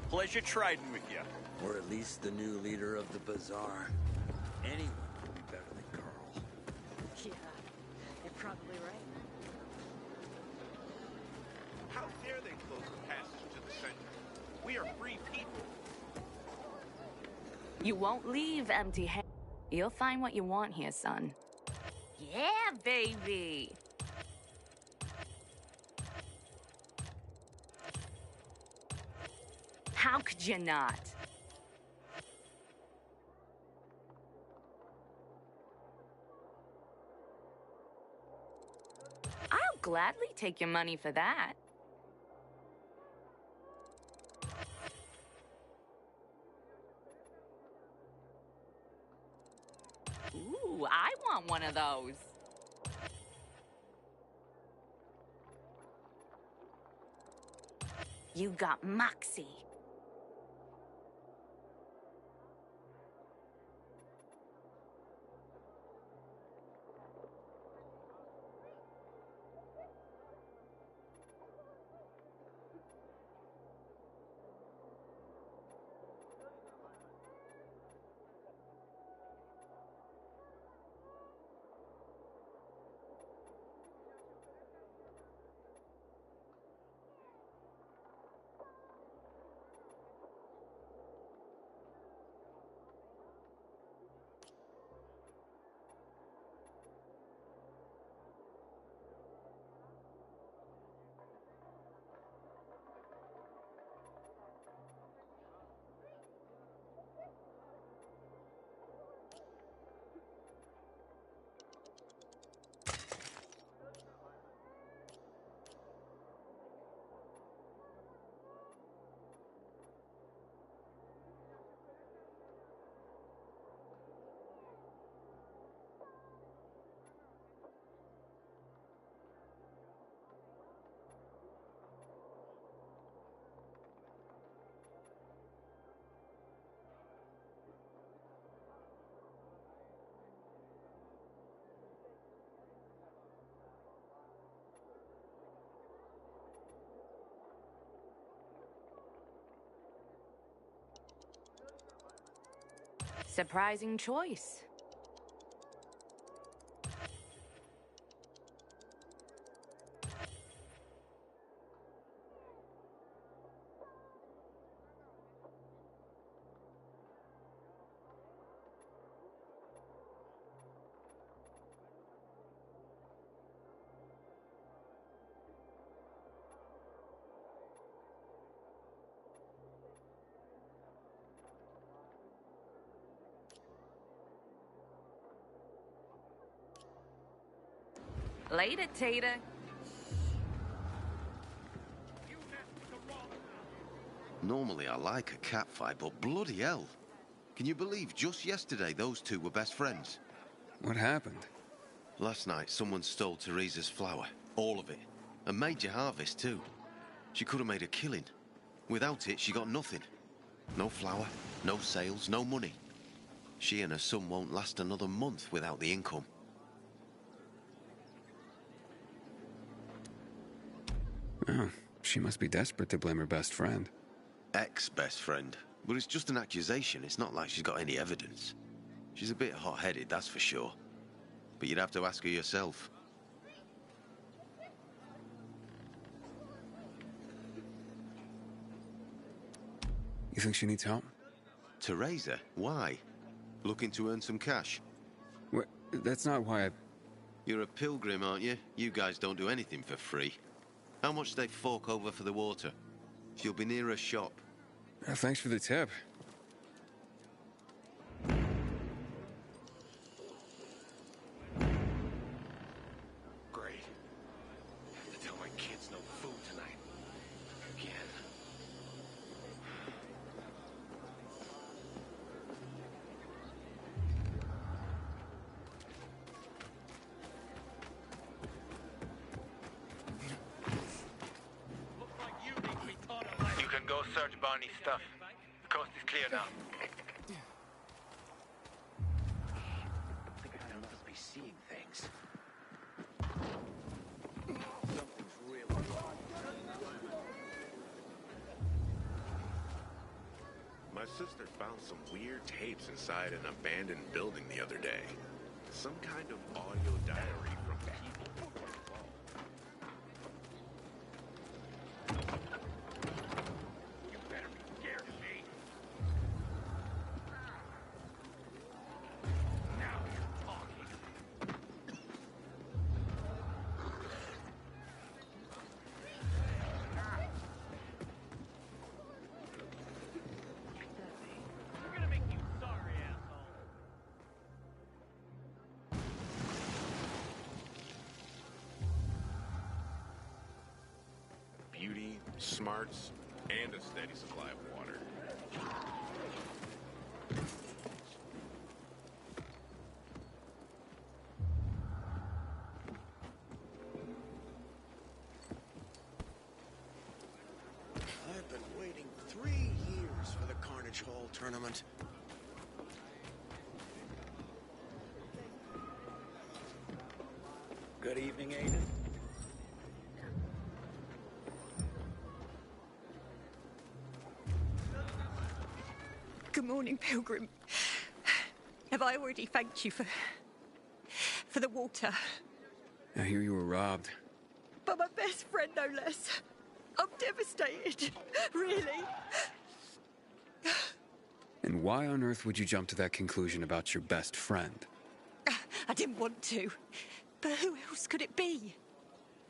Pleasure trading with you. Or at least the new leader of the bazaar. Anyone would be better than Carl. Yeah, you're probably right. How dare they close the passage to the center? We are free people. You won't leave empty-handed. You'll find what you want here, son. Yeah, baby! How could you not? I'll gladly take your money for that. Ooh, I want one of those. You got moxie. Surprising choice. Later, Tater. Normally I like a catfight, but bloody hell. Can you believe just yesterday those two were best friends? What happened? Last night someone stole Teresa's flour. All of it. A major harvest too. She could have made a killing. Without it, she got nothing. No flour, no sales, no money. She and her son won't last another month without the income. Oh, she must be desperate to blame her best friend. Ex-best friend. But it's just an accusation. It's not like she's got any evidence. She's a bit hot-headed, that's for sure. But you'd have to ask her yourself. You think she needs help? Teresa? Why? Looking to earn some cash? What? That's not why I... You're a pilgrim, aren't you? You guys don't do anything for free. How much do they fork over for the water? She'll be near a shop. Thanks for the tip. Great. Have to tell my kids no food tonight. Again. You can go search Barney's stuff. The coast is clear now. I think I must be seeing things. Something's really wrong. My sister found some weird tapes inside an abandoned building the other day. Some kind of audio diary from people who were involved. You better be scared of me. smarts, and a steady supply of water. I've been waiting 3 years for the Carnage Hall tournament. Good evening, Aiden. Good morning, Pilgrim. Have I already thanked you for the water? I hear you were robbed. But my best friend, no less. I'm devastated. Really. And why on earth would you jump to that conclusion about your best friend? I didn't want to. But who else could it be?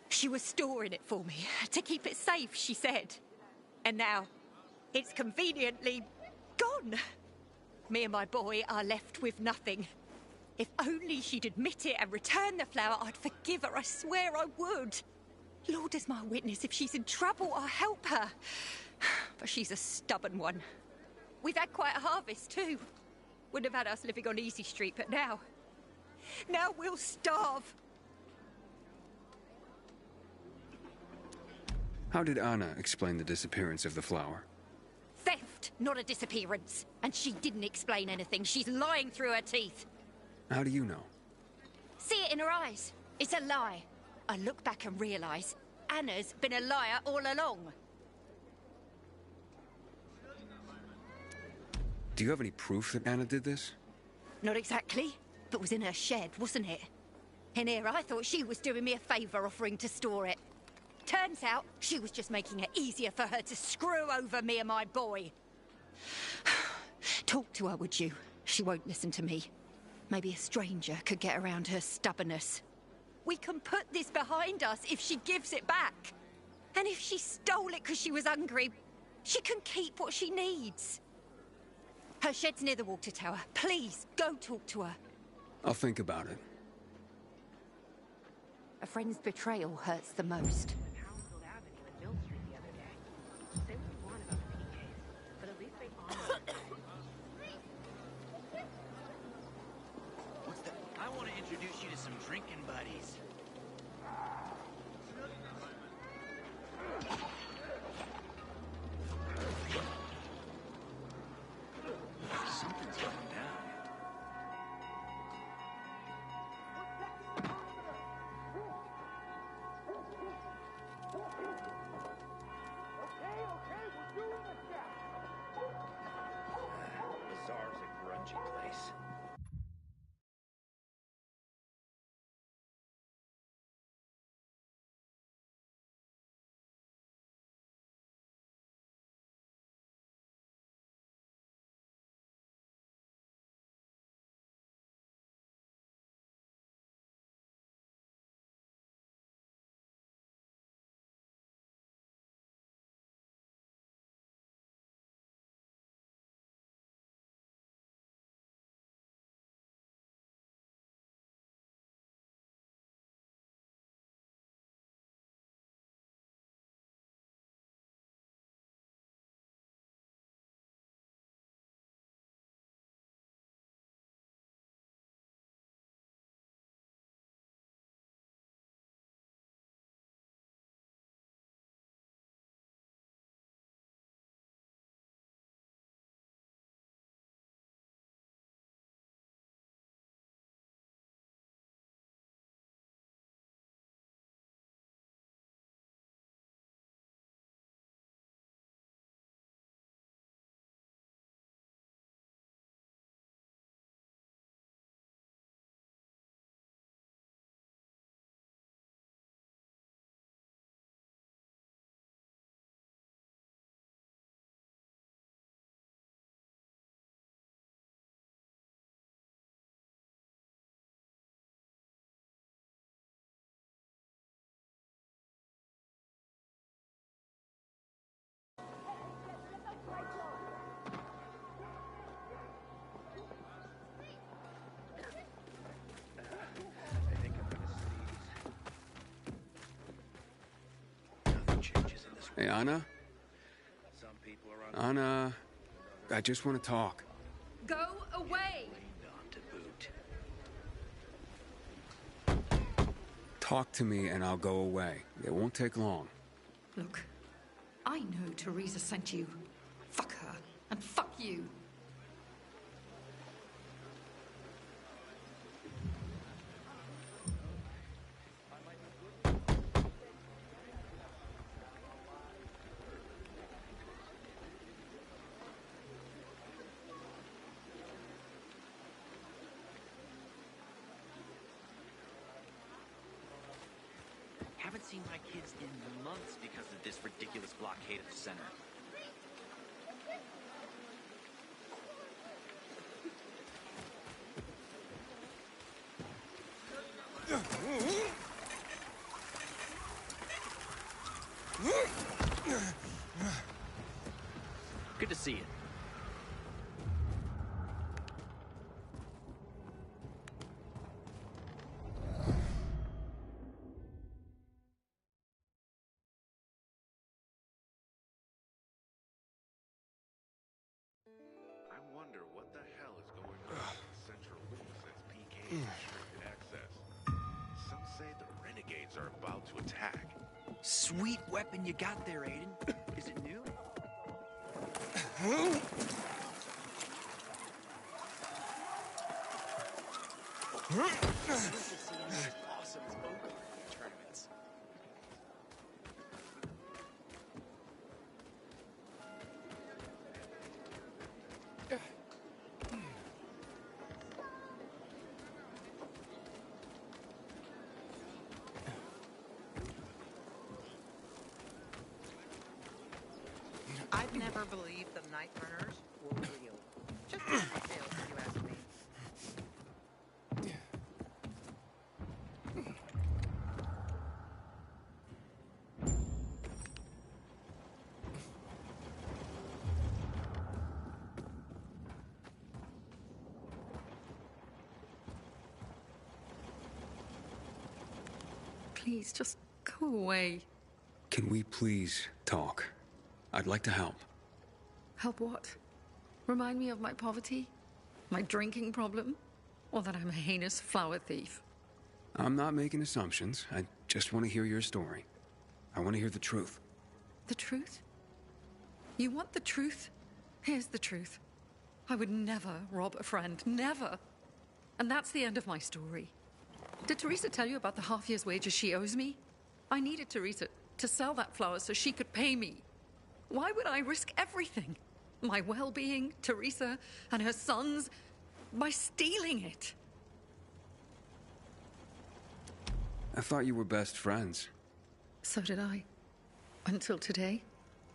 She was storing it for me, to keep it safe, she said. And now, it's conveniently gone. Me and my boy are left with nothing. If only she'd admit it and return the flower, I'd forgive her, I swear I would. Lord is my witness, if she's in trouble, I'll help her. But she's a stubborn one. We've had quite a harvest, too. Wouldn't have had us living on Easy Street, but now we'll starve. How did Anna explain the disappearance of the flower? Theft, not a disappearance. And she didn't explain anything. She's lying through her teeth. How do you know? See it in her eyes. It's a lie. I look back and realise Anna's been a liar all along. Do you have any proof that Anna did this? Not exactly, but was in her shed, wasn't it? In here, I thought she was doing me a favour offering to store it. Turns out, she was just making it easier for her to screw over me and my boy. Talk to her, would you? She won't listen to me. Maybe a stranger could get around her stubbornness. We can put this behind us if she gives it back. And if she stole it because she was hungry, she can keep what she needs. Her shed's near the water tower. Please, go talk to her. I'll think about it. A friend's betrayal hurts the most. I want to introduce you to some drinking buddies. Something's going down. Bazaar's a grungy place. Nothing changes in this Hey, Anna? Anna, I just want to talk. Go away! Talk to me and I'll go away. It won't take long. Look, I know Teresa sent you. Fuck her, and fuck you. Haven't seen my kids in months because of this ridiculous blockade of the center. Good to see you. I wonder what the hell is going on in Central Loop since PK restricted access. Some say the renegades are about to attack. Sweet weapon you got there, Aiden. Is it new? Awesome tournaments. I've never believed the Night Runners were real. Just fairy tales, if you ask me. Please, just go away. Can we please talk? I'd like to help. Help what? Remind me of my poverty? My drinking problem? Or that I'm a heinous flower thief? I'm not making assumptions. I just want to hear your story. I want to hear the truth. The truth? You want the truth? Here's the truth. I would never rob a friend. Never. And that's the end of my story. Did Teresa tell you about the half year's wages she owes me? I needed Teresa to sell that flower so she could pay me. Why would I risk everything? My well-being, Teresa, and her sons, by stealing it? I thought you were best friends. So did I. Until today.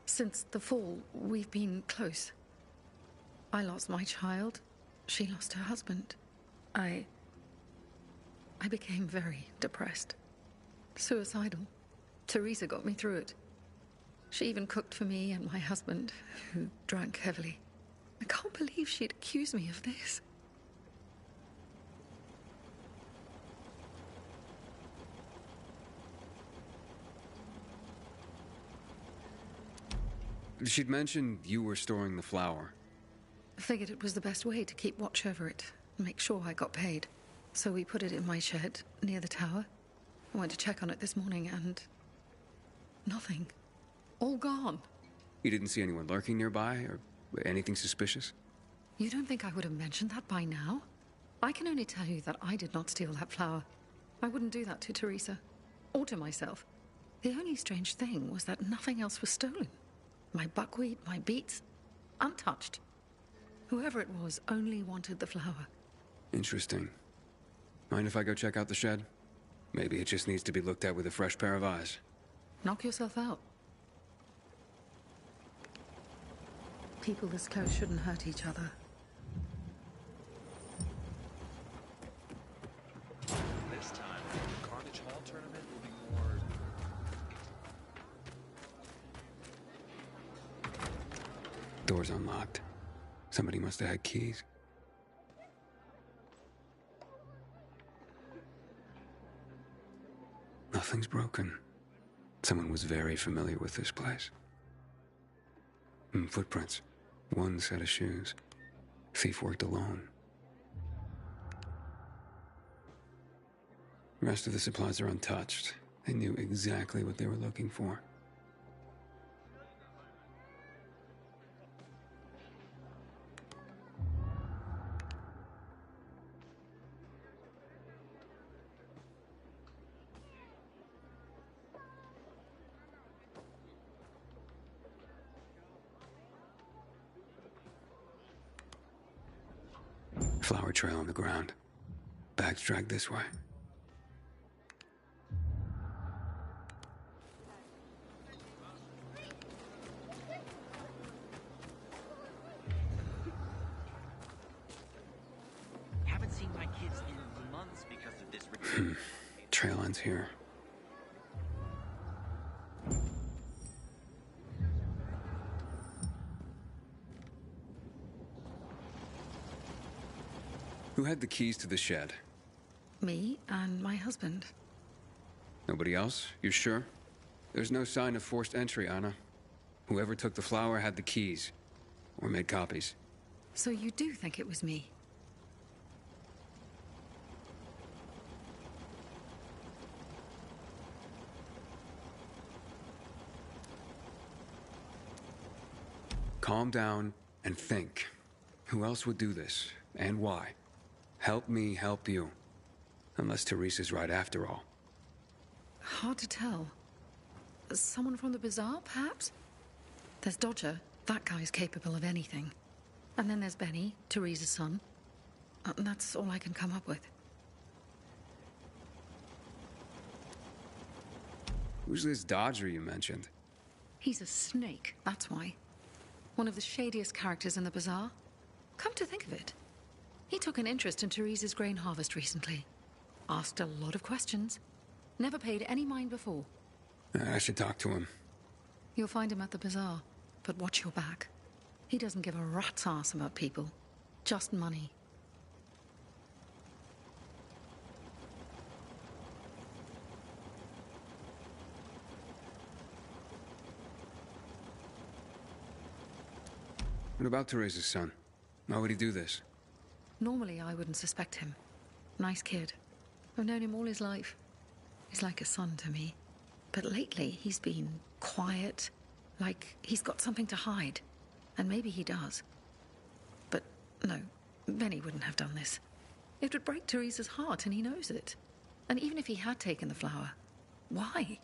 Since the fall, we've been close. I lost my child. She lost her husband. I became very depressed. Suicidal. Teresa got me through it. She even cooked for me and my husband, who drank heavily. I can't believe she'd accused me of this. She'd mentioned you were storing the flower. I figured it was the best way to keep watch over it, and make sure I got paid. So we put it in my shed near the tower. I went to check on it this morning and... nothing. All gone. You didn't see anyone lurking nearby, or anything suspicious? You don't think I would have mentioned that by now? I can only tell you that I did not steal that flower. I wouldn't do that to Teresa. Or to myself. The only strange thing was that nothing else was stolen. My buckwheat, my beets, untouched. Whoever it was only wanted the flower. Interesting. Mind if I go check out the shed? Maybe it just needs to be looked at with a fresh pair of eyes. Knock yourself out. People this close shouldn't hurt each other. This time, the Carnage Hall tournament will be more... Door's unlocked. Somebody must have had keys. Nothing's broken. Someone was very familiar with this place. Footprints. One set of shoes. Thief worked alone. The rest of the supplies are untouched. They knew exactly what they were looking for. Flower trail on the ground. Bags dragged this way. Haven't seen my kids in months because of this. Trail ends here. Who had the keys to the shed? Me and my husband. Nobody else? You sure? There's no sign of forced entry, Anna. Whoever took the flower had the keys. Or made copies. So you do think it was me? Calm down and think. Who else would do this? And why? Help me help you. Unless Teresa's right after all. Hard to tell. Someone from the bazaar, perhaps? There's Dodger. That guy's capable of anything. And then there's Benny, Teresa's son. That's all I can come up with. Who's this Dodger you mentioned? He's a snake, that's why. One of the shadiest characters in the bazaar. Come to think of it. He took an interest in Teresa's grain harvest recently. Asked a lot of questions. Never paid any mind before. I should talk to him. You'll find him at the bazaar, but watch your back. He doesn't give a rat's ass about people. Just money. What about Teresa's son? Why would he do this? Normally, I wouldn't suspect him. Nice kid. I've known him all his life. He's like a son to me. But lately, he's been quiet, like he's got something to hide. And maybe he does. But no, Benny wouldn't have done this. It would break Teresa's heart, and he knows it. And even if he had taken the flower, why?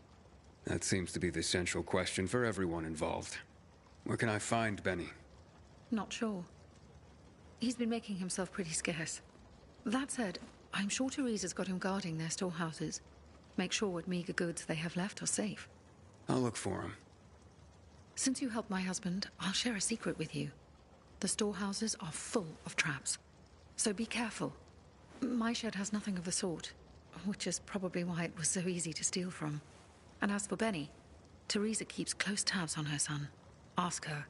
That seems to be the central question for everyone involved. Where can I find Benny? Not sure. He's been making himself pretty scarce. That said, I'm sure Teresa's got him guarding their storehouses. Make sure what meager goods they have left are safe. I'll look for him. Since you helped my husband, I'll share a secret with you. The storehouses are full of traps. So be careful. My shed has nothing of the sort, which is probably why it was so easy to steal from. And as for Benny, Teresa keeps close tabs on her son. Ask her.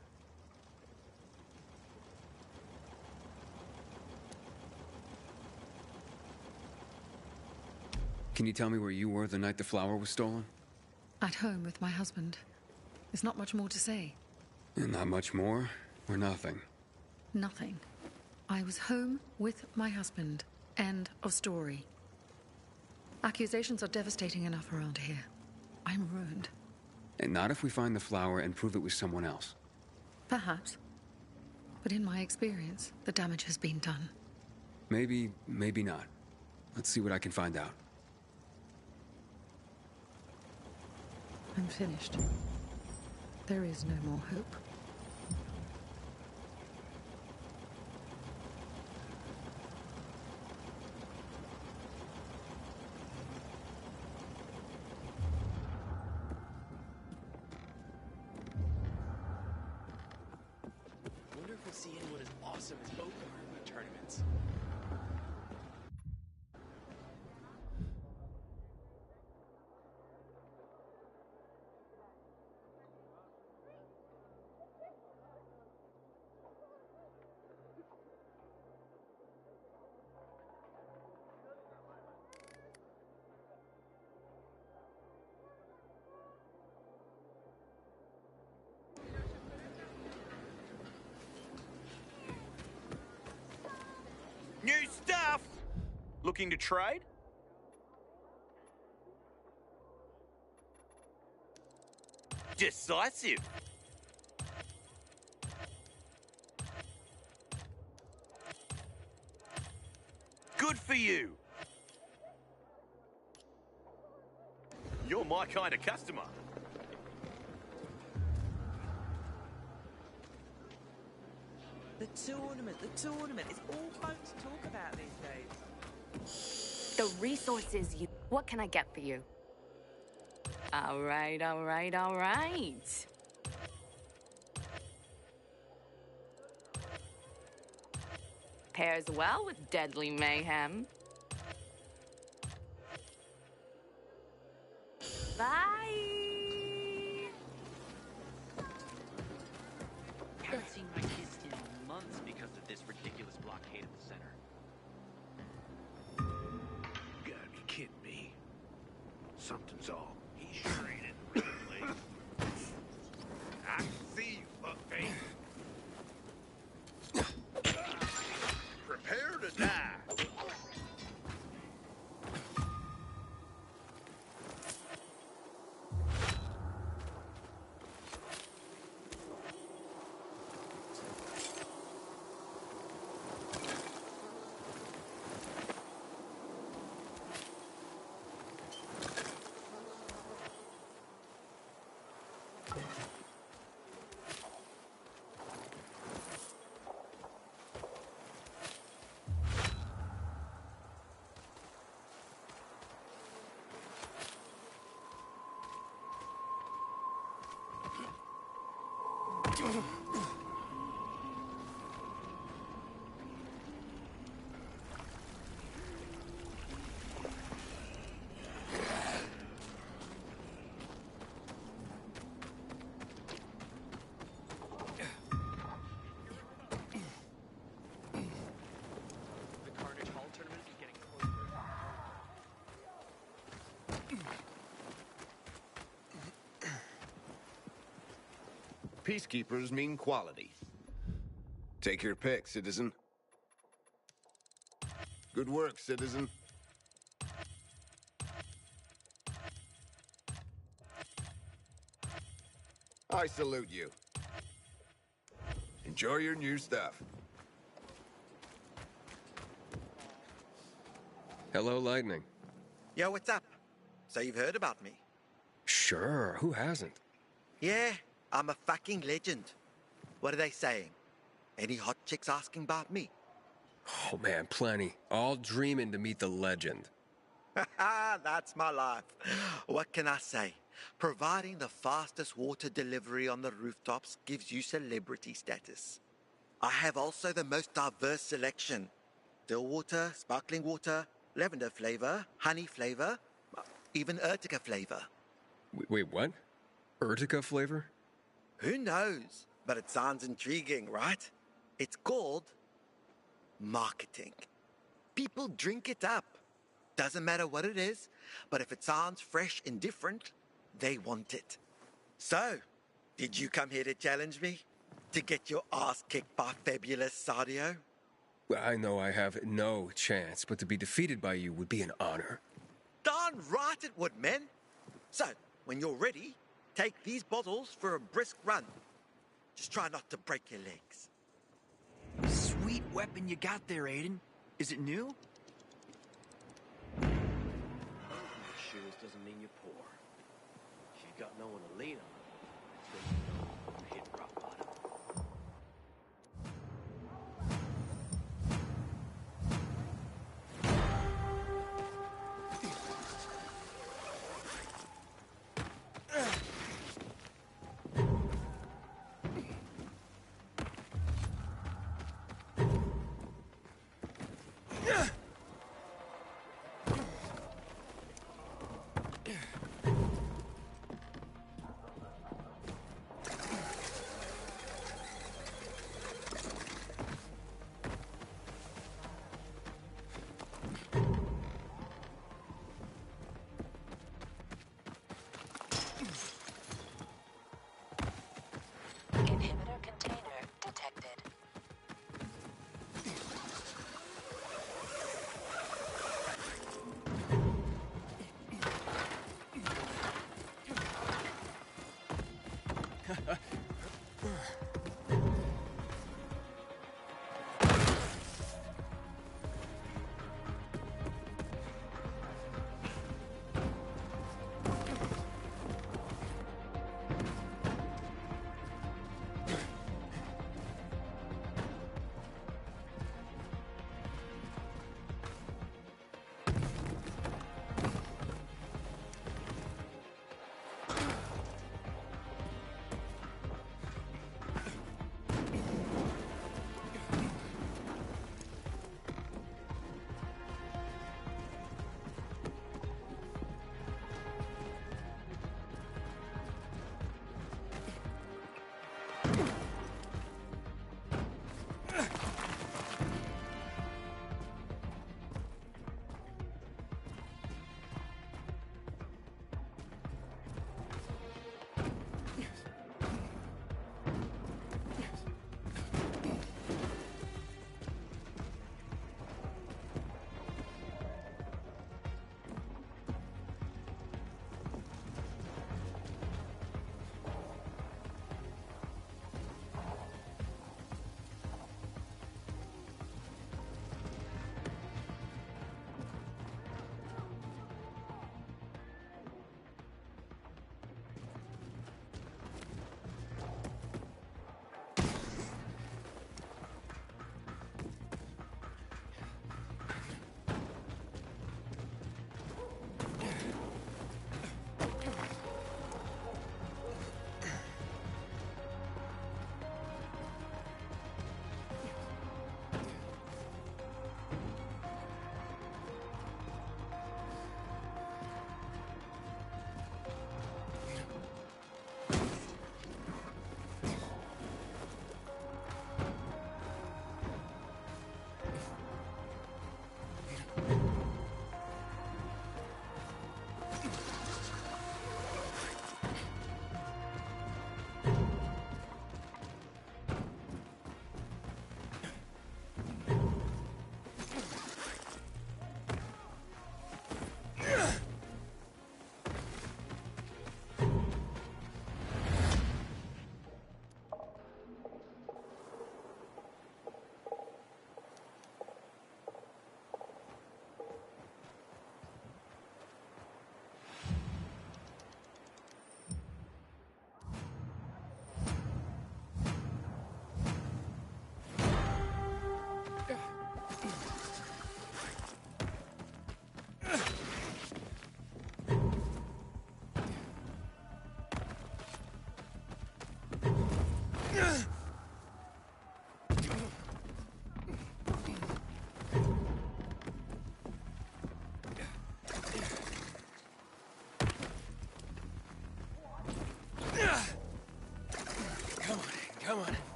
Can you tell me where you were the night the flower was stolen? At home with my husband. There's not much more to say. And not much more, or nothing? Nothing. I was home with my husband. End of story. Accusations are devastating enough around here. I'm ruined. And not if we find the flower and prove it was someone else. Perhaps. But in my experience, the damage has been done. Maybe, maybe not. Let's see what I can find out. I'm finished. There is no more hope. Wonder if we'll see anyone as awesome as Okar in the tournaments. new stuff! Looking to trade? Decisive. Good for you. You're my kind of customer. The tournament. It's all folks talk about these days. The resources you... What can I get for you? All right. Pairs well with deadly mayhem. Bye! Haven't seen my kids in months because of this ridiculous blockade at the center. You gotta be kidding me. Something's off. He sure ain't in the right place. I can see you, fuckface. Prepare to die. Peacekeepers mean quality. Take your pick, citizen. Good work, citizen. I salute you. Enjoy your new stuff. Hello, Lightning. Yo, what's up? So you've heard about me? Sure, who hasn't? Yeah, I'm a fucking legend. What are they saying? Any hot chicks asking about me? Oh man, plenty. All dreaming to meet the legend. Haha, that's my life. What can I say? Providing the fastest water delivery on the rooftops gives you celebrity status. I have also the most diverse selection. Still water, sparkling water, lavender flavor, honey flavor, even Urtica flavor. Wait, what? Urtica flavor? Who knows? But it sounds intriguing, right? It's called marketing. People drink it up. Doesn't matter what it is, but if it sounds fresh and different, they want it. So, did you come here to challenge me? To get your ass kicked by Fabulous Sadio? Well, I know I have no chance, but to be defeated by you would be an honor. Darn right it would, man. So, when you're ready, take these bottles for a brisk run. Just try not to break your legs. Sweet weapon you got there, Aiden. Is it new? Opening your shoes doesn't mean you're poor. If you've got no one to lean on, then you know you're hit rock bottom.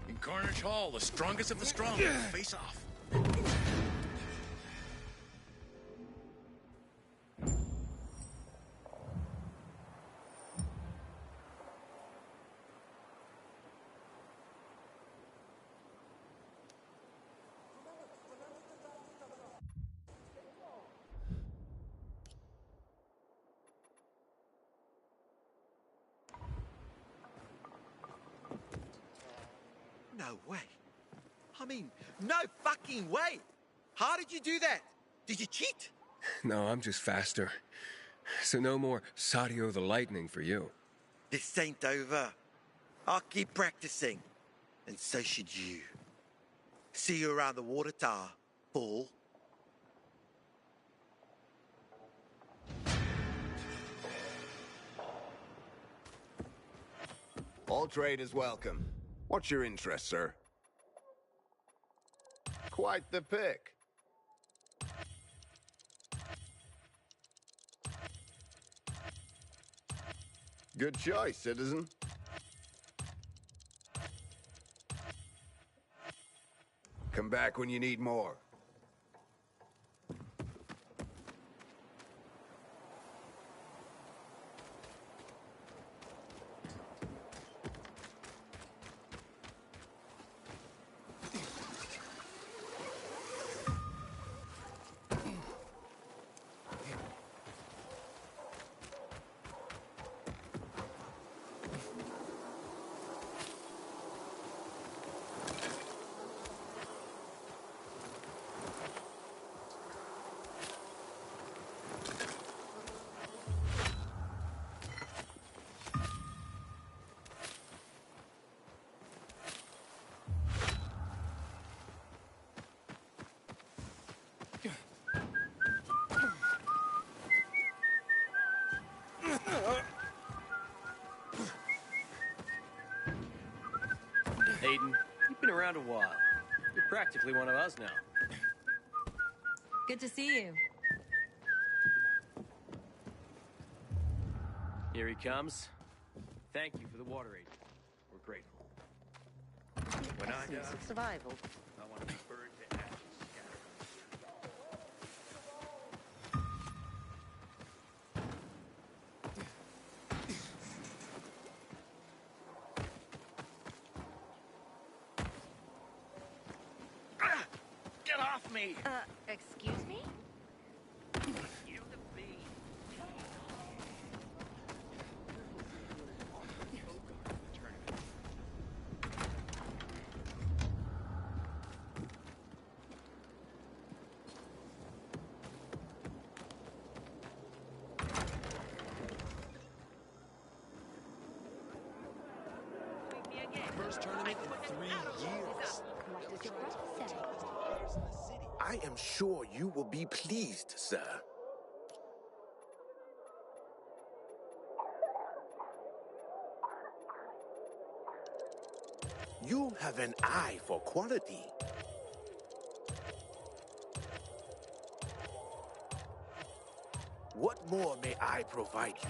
In Carnage Hall, the strongest of the strong face off. No way. I mean, no fucking way. How did you do that? Did you cheat? No, I'm just faster. So no more Sadio the Lightning for you. This ain't over. I'll keep practicing. And so should you. See you around the water tower, fool. All trade is welcome. What's your interest, sir? Quite the pick. Good choice, citizen. Come back when you need more. Aiden, you've been around a while. You're practically one of us now. Good to see you. Here he comes. Thank you for the water aid. We're grateful. When I die, of survival. I want to be burned to ashes. Get off me! Excuse me? You the bee. First tournament in 3 years. What does your brother say? I am sure you will be pleased, sir. You have an eye for quality. What more may I provide you?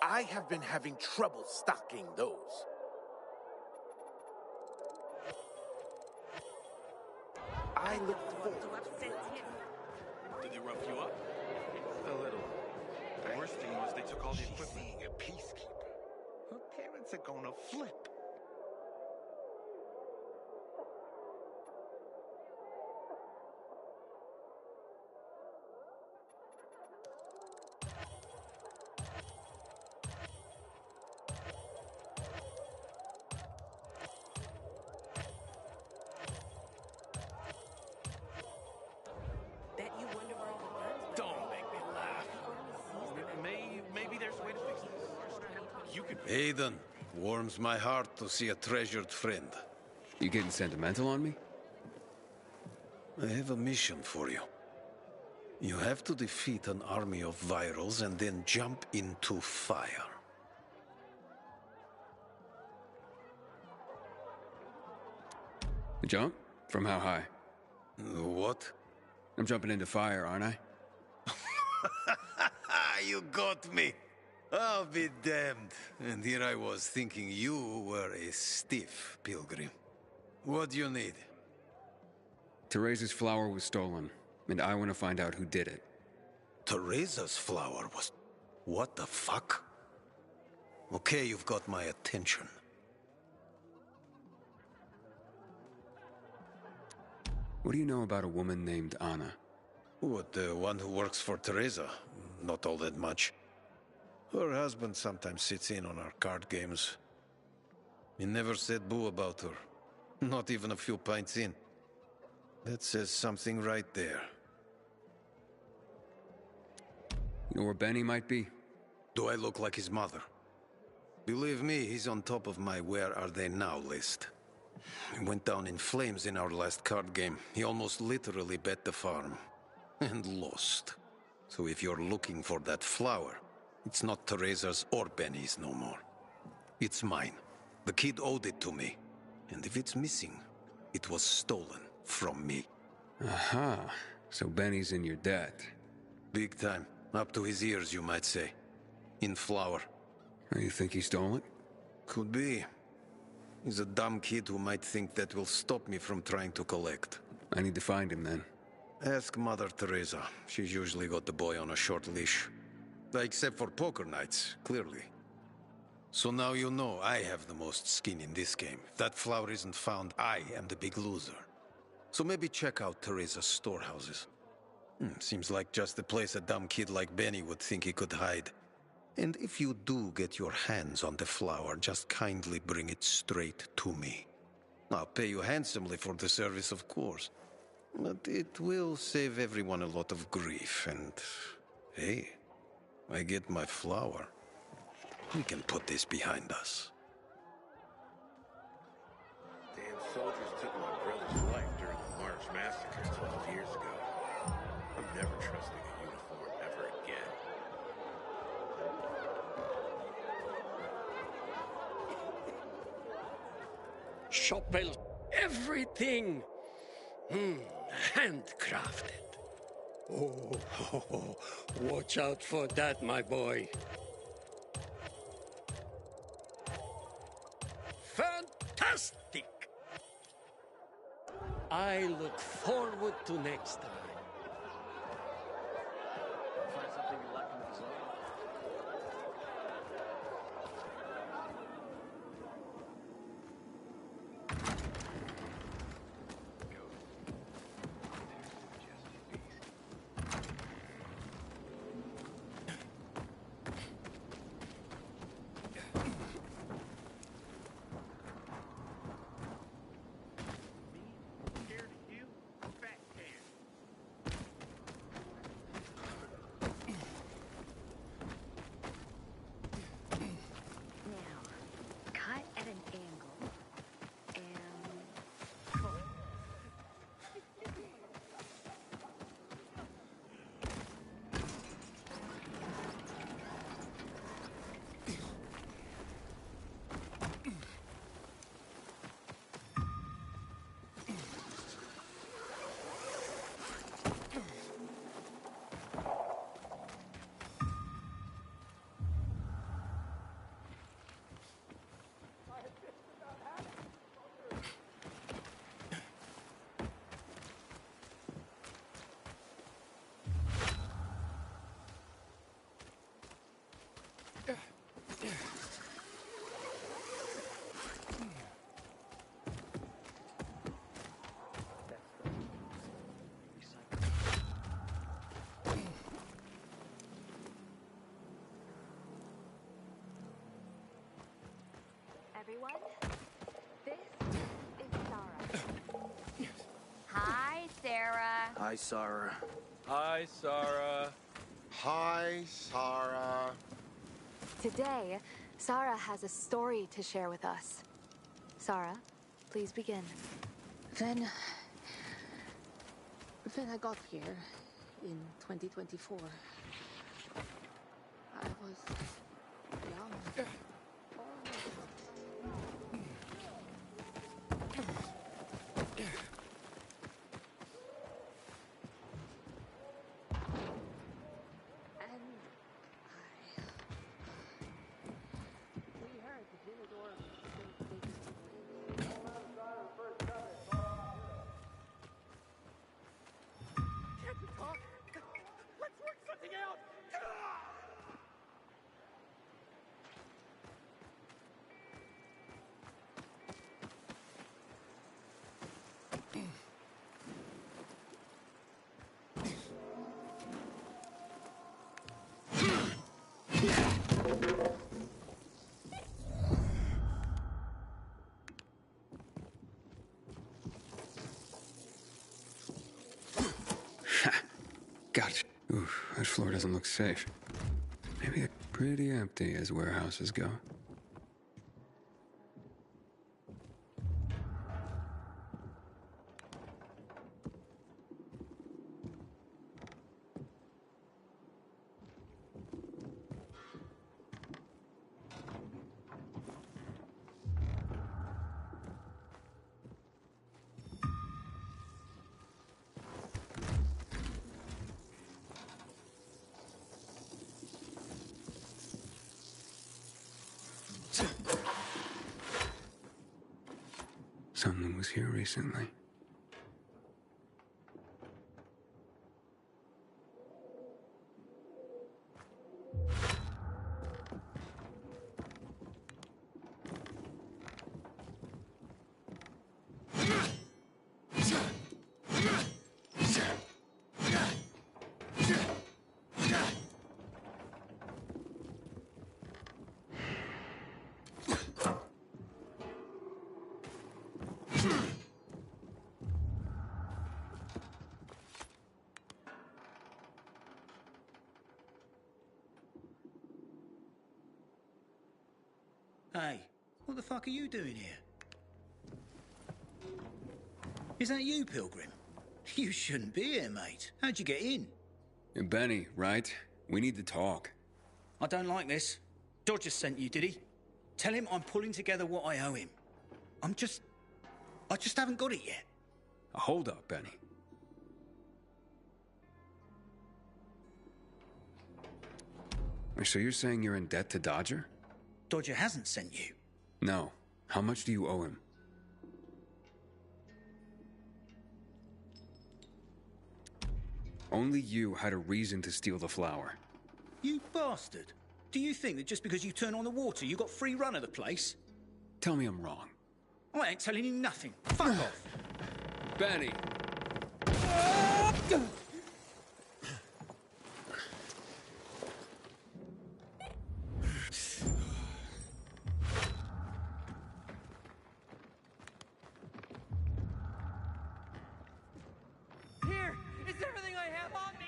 I have been having trouble stocking those. I look forward to it. Did they rough you up? A little. The worst thing was they took all the equipment. Seeing a peacekeeper. Her parents are gonna flip. Bet you wonder where all the guns Don't make me laugh. Maybe there's a way to fix this. You could. Aiden, warms my heart to see a treasured friend. You getting sentimental on me? I have a mission for you. You have to defeat an army of virals and then jump into fire. Jump? From how high? What? I'm jumping into fire, aren't I? You got me. I'll be damned. And here I was thinking you were a stiff pilgrim. What do you need? Teresa's flower was stolen, and I want to find out who did it. Teresa's flower was... What the fuck? Okay, you've got my attention. What do you know about a woman named Anna? What, the one who works for Teresa? Not all that much. Her husband sometimes sits in on our card games. He never said boo about her. Not even a few pints in. That says something right there. You know where Benny might be? Do I look like his mother? Believe me, he's on top of my where are they now list. He went down in flames in our last card game. He almost literally bet the farm. And lost. So if you're looking for that flower, it's not Teresa's or Benny's no more. It's mine. The kid owed it to me. And if it's missing, it was stolen from me. Aha. So Benny's in your debt. Big time. Up to his ears, you might say. In flour. You think he stole it? Could be. He's a dumb kid who might think that will stop me from trying to collect. I need to find him then. Ask Mother Teresa. She's usually got the boy on a short leash. Except for poker nights, clearly. So now you know I have the most skin in this game. If that flower isn't found, I am the big loser. So maybe check out Teresa's storehouses. Seems like just the place a dumb kid like Benny would think he could hide. And if you do get your hands on the flower, just kindly bring it straight to me. I'll pay you handsomely for the service, of course. But it will save everyone a lot of grief, and... hey, I get my flower. We can put this behind us. Damn soldiers took my brother's life during the March Massacre 12 years ago. I'm never trusting a uniform ever again. Chopel, everything handcrafted. Oh, watch out for that, my boy. Fantastic! I look forward to next time. Find something you like in the bazaar? Everyone, this is Sarah. Hi, Sarah. Hi, Sarah. Hi, Sarah. Hi, Sarah. Today, Sarah has a story to share with us. Sarah, please begin. When I got here in 2024, I was young. doesn't look safe. Maybe they're pretty empty as warehouses go. Someone was here recently. Hey, what the fuck are you doing here? Is that you, Pilgrim? You shouldn't be here, mate. How'd you get in? You're Benny, right? We need to talk. I don't like this. Dodger sent you, did he? Tell him I'm pulling together what I owe him. I just haven't got it yet. Hold up, Benny. So you're saying you're in debt to Dodger? Dodger hasn't sent you. No. How much do you owe him? Only you had a reason to steal the flower. You bastard. Do you think that just because you turn on the water, you got free run of the place? Tell me I'm wrong. I ain't telling you nothing. Fuck off. Benny! Here is everything I have on me.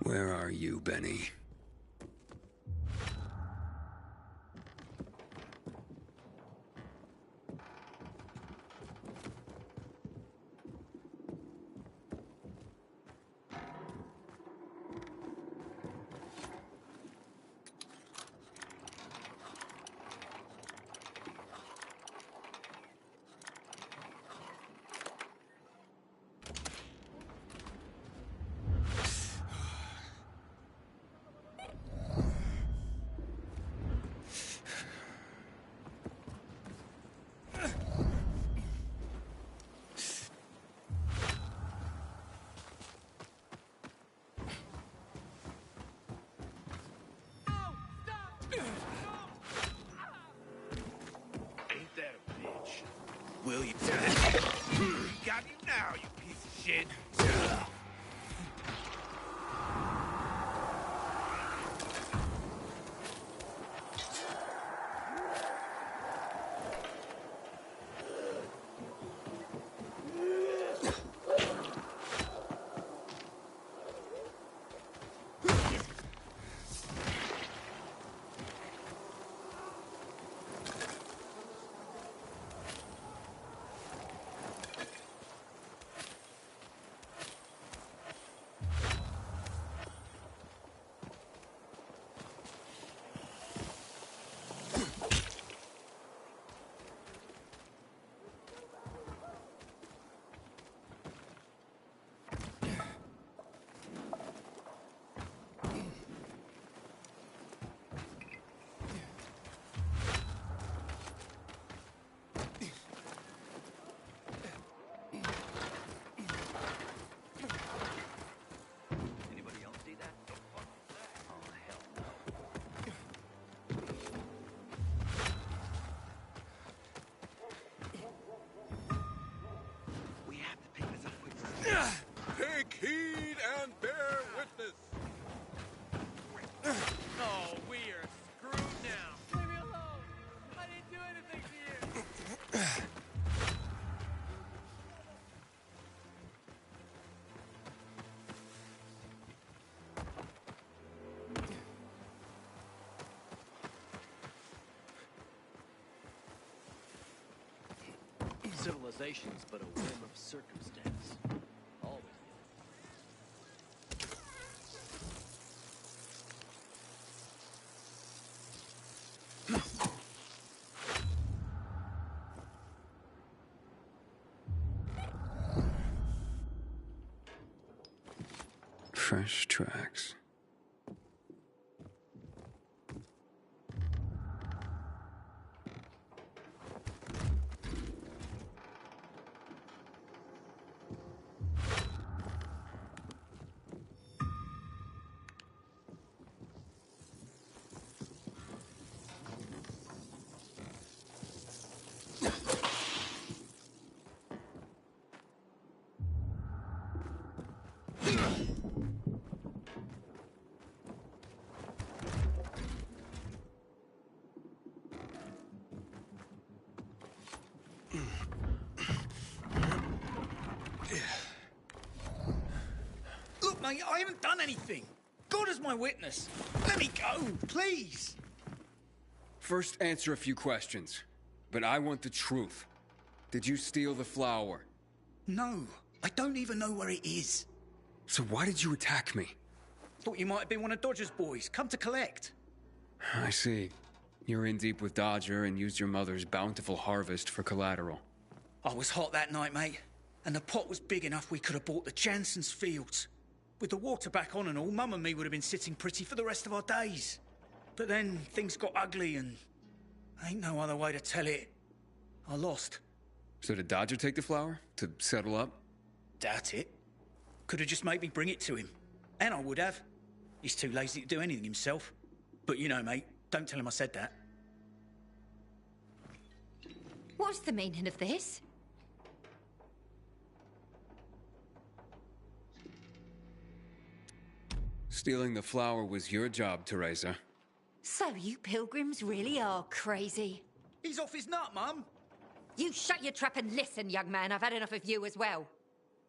Where are you, Benny? will you? Got you now, you piece of shit. Take heed and bear witness. Oh, we are screwed now. Leave me alone. I didn't do anything to you. Civilization's but a whim of circumstance. Always. Fresh tracks. Look, mate, I haven't done anything. God is my witness. Let me go, please. First, answer a few questions. But I want the truth. Did you steal the flower? No, I don't even know where it is. So why did you attack me? Thought you might have been one of Dodger's boys, come to collect. I see. You're in deep with Dodger and used your mother's bountiful harvest for collateral. I was hot that night, mate. And the pot was big enough we could have bought the Jansen's fields. With the water back on and all, Mum and me would have been sitting pretty for the rest of our days. But then things got ugly and... ain't no other way to tell it. I lost. So did Dodger take the flower? To settle up? Doubt it. Could have just made me bring it to him. And I would have. He's too lazy to do anything himself. But you know, mate, don't tell him I said that. What's the meaning of this? Stealing the flower was your job, Teresa. So you pilgrims really are crazy. He's off his nut, Mum. You shut your trap and listen, young man. I've had enough of you as well.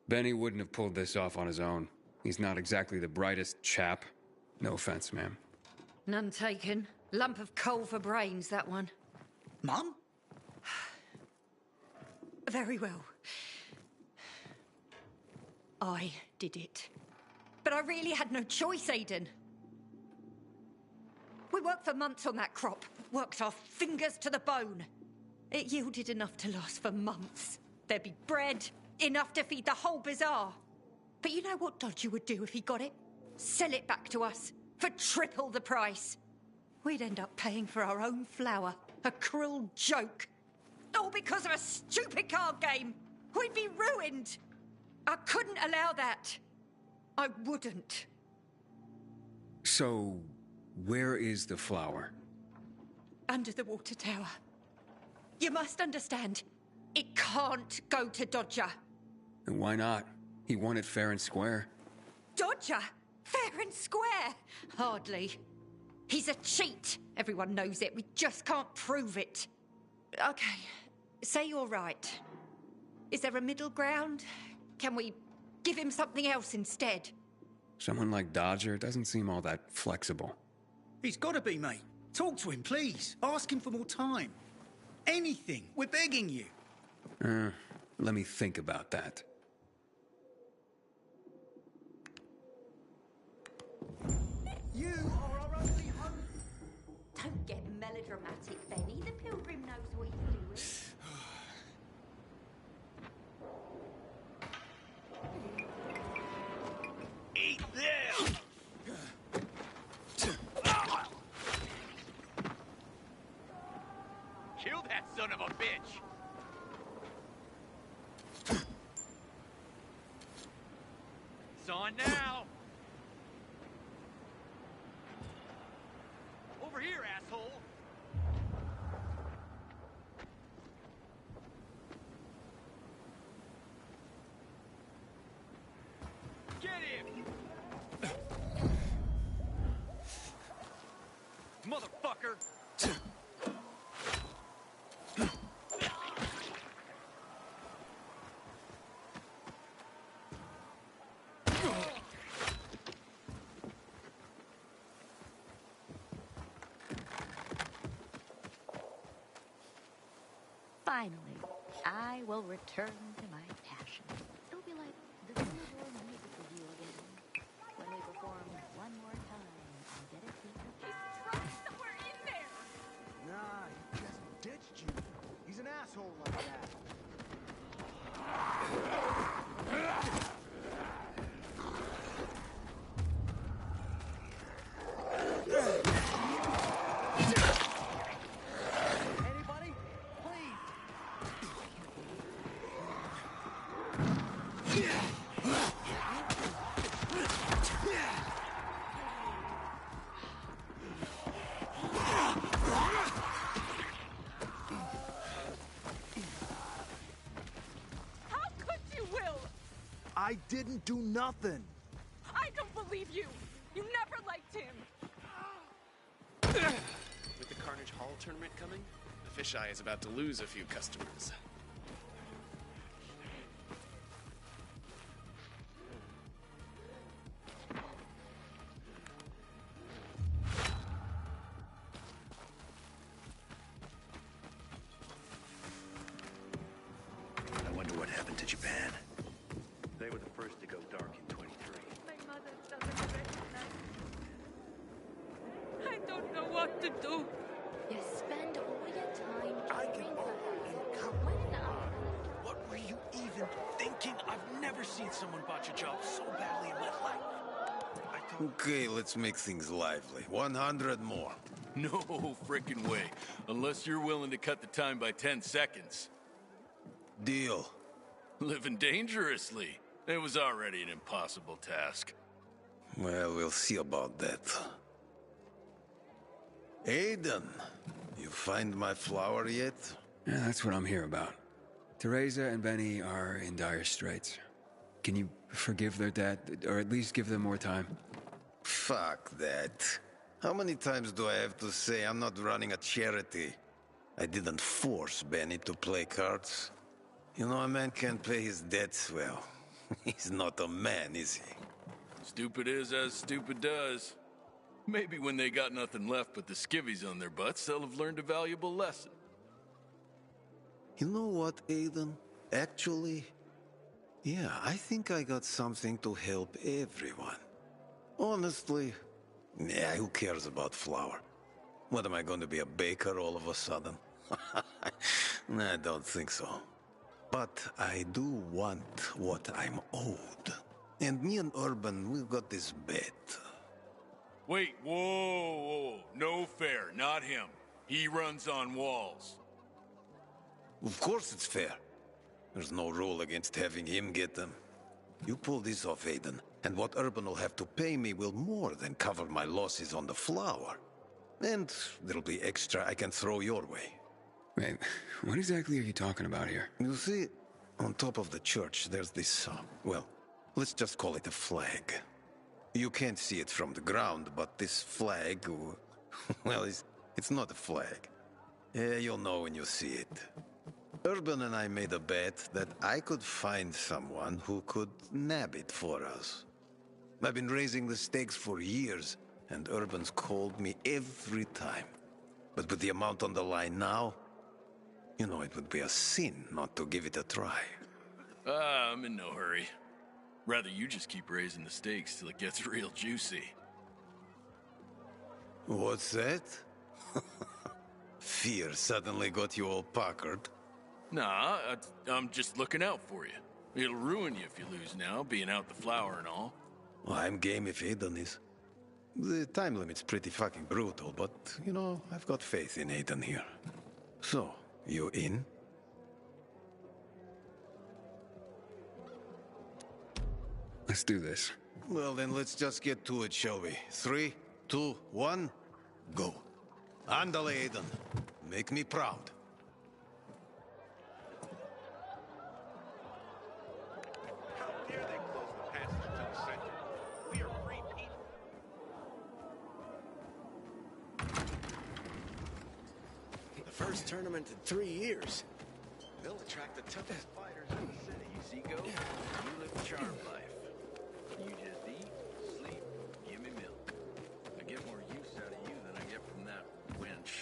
Benny wouldn't have pulled this off on his own. He's not exactly the brightest chap. No offense, ma'am. None taken. Lump of coal for brains, that one. Mum? Very well. I did it. But I really had no choice, Aiden. We worked for months on that crop. Worked our fingers to the bone. It yielded enough to last for months. There'd be bread, enough to feed the whole bazaar. But you know what Dodger would do if he got it? Sell it back to us for triple the price. We'd end up paying for our own flour. A cruel joke. All because of a stupid card game. We'd be ruined. I couldn't allow that. I wouldn't. So, where is the flower? Under the water tower. You must understand. It can't go to Dodger. And why not? He won it fair and square. Dodger? Fair and square? Hardly. He's a cheat. Everyone knows it. We just can't prove it. Okay, say you're right. Is there a middle ground? Can we give him something else instead? Someone like Dodger doesn't seem all that flexible. He's got to be, mate. Talk to him, please. Ask him for more time. Anything. We're begging you. Let me think about that. You are our only hope. Don't get melodramatic, Benny. The Pilgrim knows what he's doing. Eat them! Kill that son of a bitch! It's on now! Over here, asshole! Get him! Motherfucker! Finally, I will return to my passion. It'll be like the Theodore music review again. When we perform one more time, I'll get a piece of He's trapped somewhere in there! Nah, he just ditched you. He's an asshole like that. Anybody? Please. How could you, Will? I didn't do nothing. I don't believe you. You never liked him. With the Carnage Hall tournament coming, the fisheye is about to lose a few customers. I wonder what happened to Japan. They were the first to go dark in 23. My mother doesn't recognize me. I don't know what to do. You spend all your time I caring can for only her. come When What were you even thinking? I've never seen someone botch a job so badly in my life. Okay, let's make things lively. 100 more. No frickin' way. Unless you're willing to cut the time by 10 seconds. Deal. Living dangerously. It was already an impossible task. Well, we'll see about that. Aiden, you find my flower yet? Yeah, that's what I'm here about. Teresa and Benny are in dire straits. Can you forgive their dad, or at least give them more time? Fuck that. How many times do I have to say I'm not running a charity? I didn't force Benny to play cards. You know, a man can't pay his debts well. He's not a man, is he? Stupid is as stupid does. Maybe when they got nothing left but the skivvies on their butts, they'll have learned a valuable lesson. You know what, Aiden? Actually, yeah, I think I got something to help everyone. Honestly, yeah, who cares about flour? What, am I going to be a baker all of a sudden? Nah, I don't think so. But I do want what I'm owed. And me and Urban, we've got this bet. Wait, whoa. No fair, not him. He runs on walls. Of course it's fair. There's no rule against having him get them. You pull this off, Aiden, and what Urban will have to pay me will more than cover my losses on the flour. And there'll be extra I can throw your way. Wait, what exactly are you talking about here? You see, on top of the church, there's this, well, let's just call it a flag. You can't see it from the ground, but this flag, well, it's not a flag. You'll know when you see it. Urban and I made a bet that I could find someone who could nab it for us. I've been raising the stakes for years, and Urban's called me every time. But with the amount on the line now, you know, it would be a sin not to give it a try. I'm in no hurry. Rather you just keep raising the stakes till it gets real juicy. What's that? Fear suddenly got you all puckered. Nah, I'm just looking out for you. It'll ruin you if you lose now, being out the flower and all. Well, I'm game if Aiden is. The time limit's pretty fucking brutal, but, you know, I've got faith in Aiden here. So, you in? Let's do this. Well, then let's just get to it, shall we? 3, 2, 1, go. Andale, Aiden. Make me proud. How dare they close the passage to the center? We are free people. The first tournament in 3 years. They'll attract the toughest fighters in the city. You see, Go? You live a charmed life. You just eat, sleep, give me milk. I get more use out of you than I get from that wench.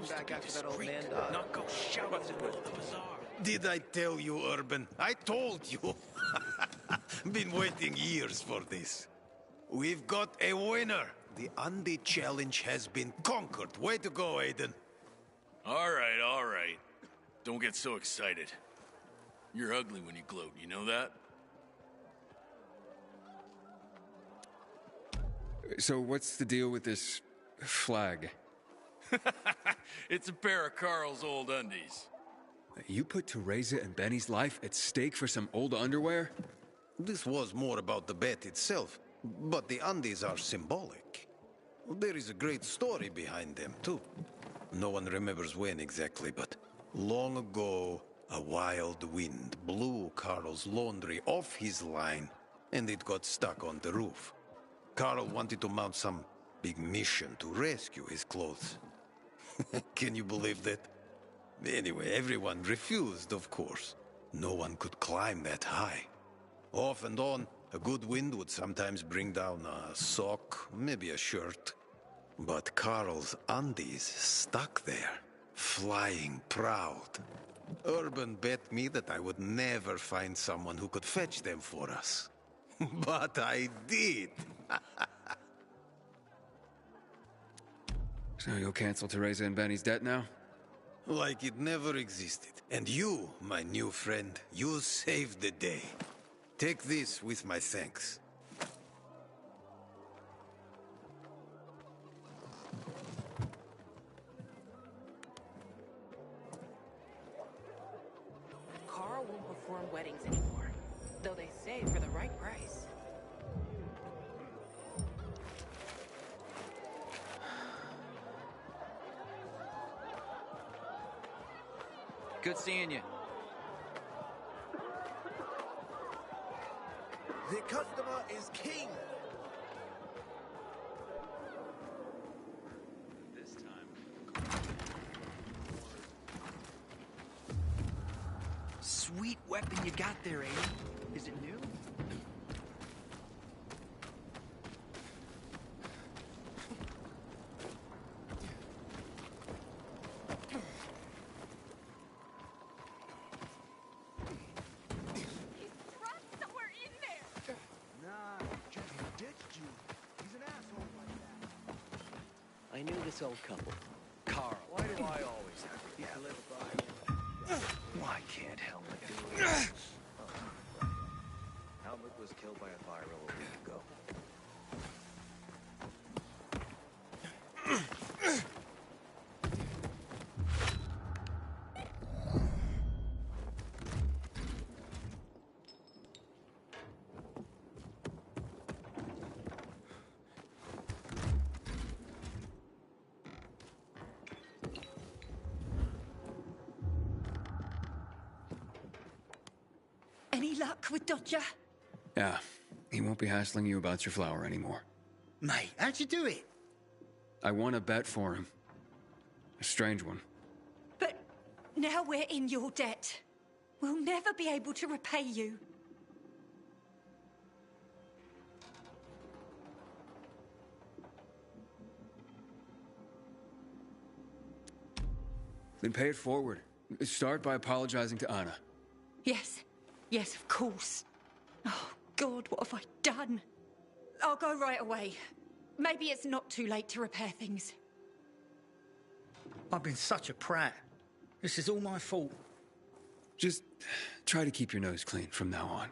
Back after that old man died. Not go shouting in the middle of the bazaar. Did I tell you, Urban? I told you. Been waiting years for this. We've got a winner. The Undy Challenge has been conquered. Way to go, Aiden. All right. Don't get so excited. You're ugly when you gloat, you know that? So what's the deal with this flag? It's a pair of Carl's old undies. You put Teresa and Benny's life at stake for some old underwear? This was more about the bet itself, but the undies are symbolic. There is a great story behind them, too. No one remembers when exactly, but long ago, a wild wind blew Carl's laundry off his line, and it got stuck on the roof. Carl wanted to mount some big mission to rescue his clothes. Can you believe that? Anyway, everyone refused, of course. No one could climb that high. Off and on, a good wind would sometimes bring down a sock, maybe a shirt. But Carl's undies stuck there, flying proud. Urban bet me that I would never find someone who could fetch them for us. But I did. So you'll cancel Teresa and Benny's debt now? Like it never existed. And you, my new friend, you saved the day. Take this with my thanks. Carl won't perform weddings anymore, though they say for the right price. Good seeing you. The customer is king. This time. Sweet weapon you got there, Aiden. Is it new? Nah, just ditched you. He's an asshole like that. I knew this old couple. Carl. Why do I always have to You have live it? Why can't Helmut do it? Oh, right. Helmut was killed by a viral a week ago. Any luck with Dodger? Yeah, he won't be hassling you about your flower anymore. Mate, how'd you do it? I won a bet for him. A strange one. But now we're in your debt. We'll never be able to repay you. Then pay it forward. Start by apologizing to Anna. Yes, yes, of course. Oh, God, what have I done? I'll go right away. Maybe it's not too late to repair things. I've been such a prat. This is all my fault. Just try to keep your nose clean from now on.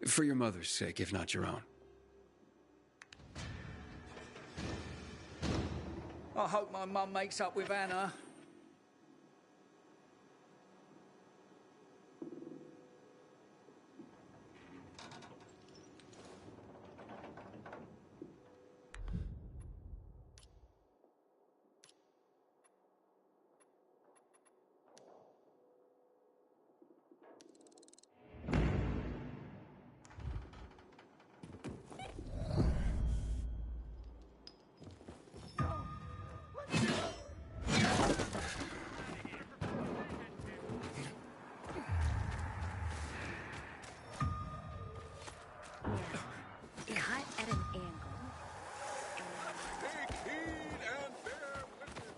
For your mother's sake, if not your own. I hope my mum makes up with Anna. Cut at an angle. Take heed and bear witness.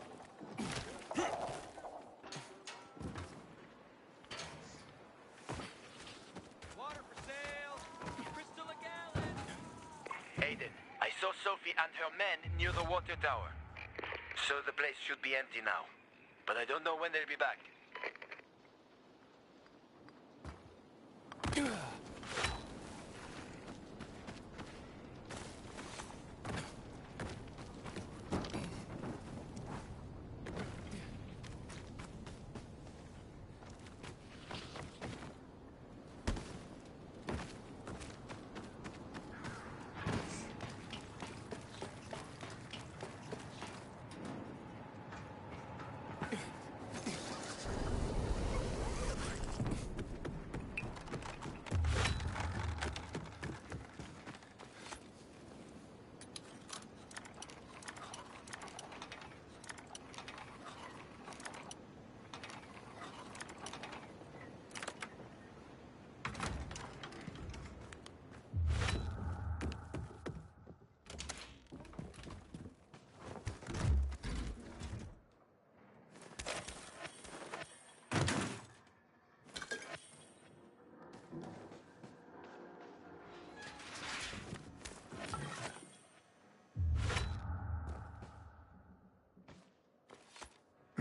Water for sale. Crystal a gallon. Aiden, I saw Sophie and her men near the water tower. So the place should be empty now. But I don't know when they'll be back.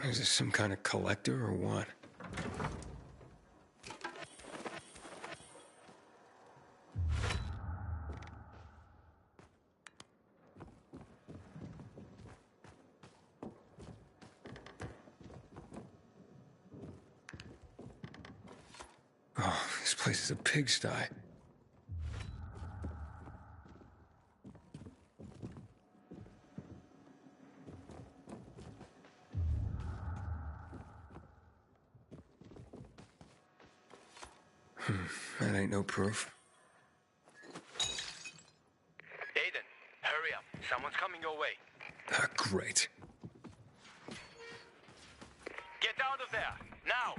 Is this some kind of collector or what? Oh, this place is a pigsty. That ain't no proof. Aiden, hurry up. Someone's coming your way. Ah, great. Get out of there, now!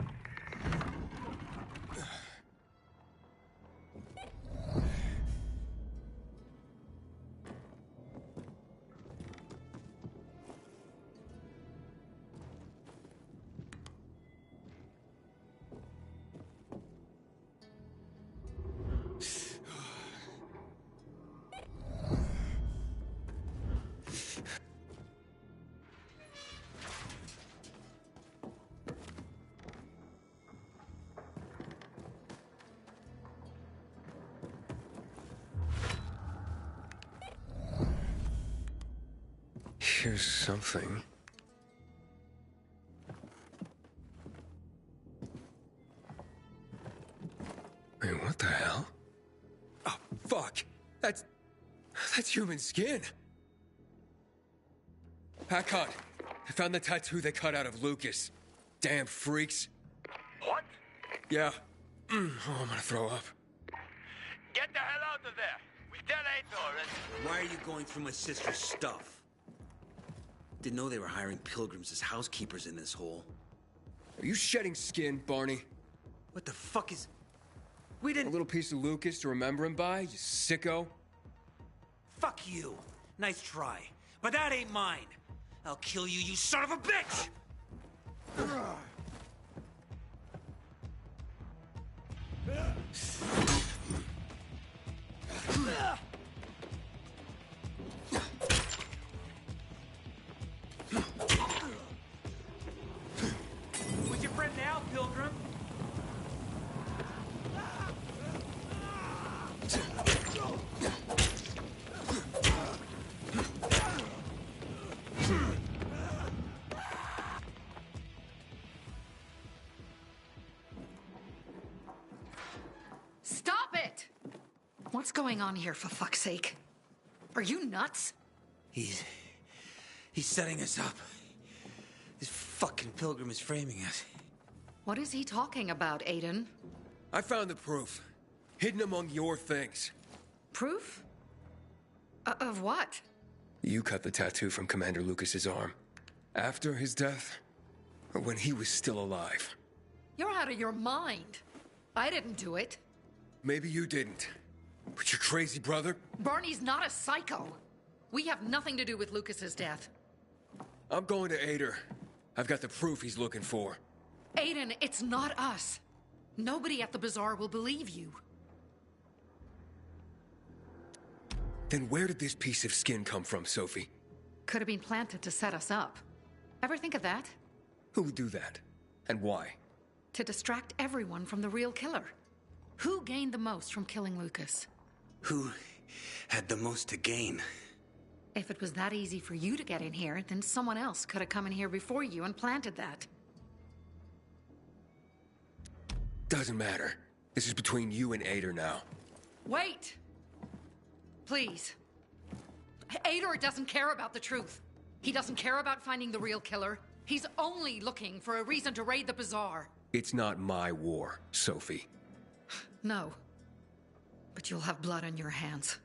Here's something. Wait, what the hell? Oh, fuck! That's human skin! Hakon, I found the tattoo they cut out of Lucas. Damn freaks. What? Yeah. Oh, I'm gonna throw up. Get the hell out of there! We tell Aiden. Why are you going through my sister's stuff? Didn't know they were hiring pilgrims as housekeepers in this hole. Are you shedding skin, Barney? What the fuck is... We didn't... A little piece of Lucas to remember him by, you sicko? Fuck you. Nice try. But that ain't mine. I'll kill you, you son of a bitch! Who's your friend now, Pilgrim? Stop it! What's going on here, for fuck's sake? Are you nuts? He's setting us up. This fucking pilgrim is framing us. What is he talking about, Aiden? I found the proof. Hidden among your things. Proof? Of what? You cut the tattoo from Commander Lucas's arm. After his death? Or when he was still alive? You're out of your mind. I didn't do it. Maybe you didn't. But your crazy brother? Barney's not a psycho. We have nothing to do with Lucas's death. I'm going to Ader. I've got the proof he's looking for. Aiden, it's not us. Nobody at the bazaar will believe you. Then where did this piece of skin come from, Sophie? Could have been planted to set us up. Ever think of that? Who would do that? And why? To distract everyone from the real killer. Who gained the most from killing Lucas? Who had the most to gain? If it was that easy for you to get in here, then someone else could have come in here before you and planted that. Doesn't matter. This is between you and Ader now. Wait! Please. Ader doesn't care about the truth. He doesn't care about finding the real killer. He's only looking for a reason to raid the bazaar. It's not my war, Sophie. No. But you'll have blood on your hands.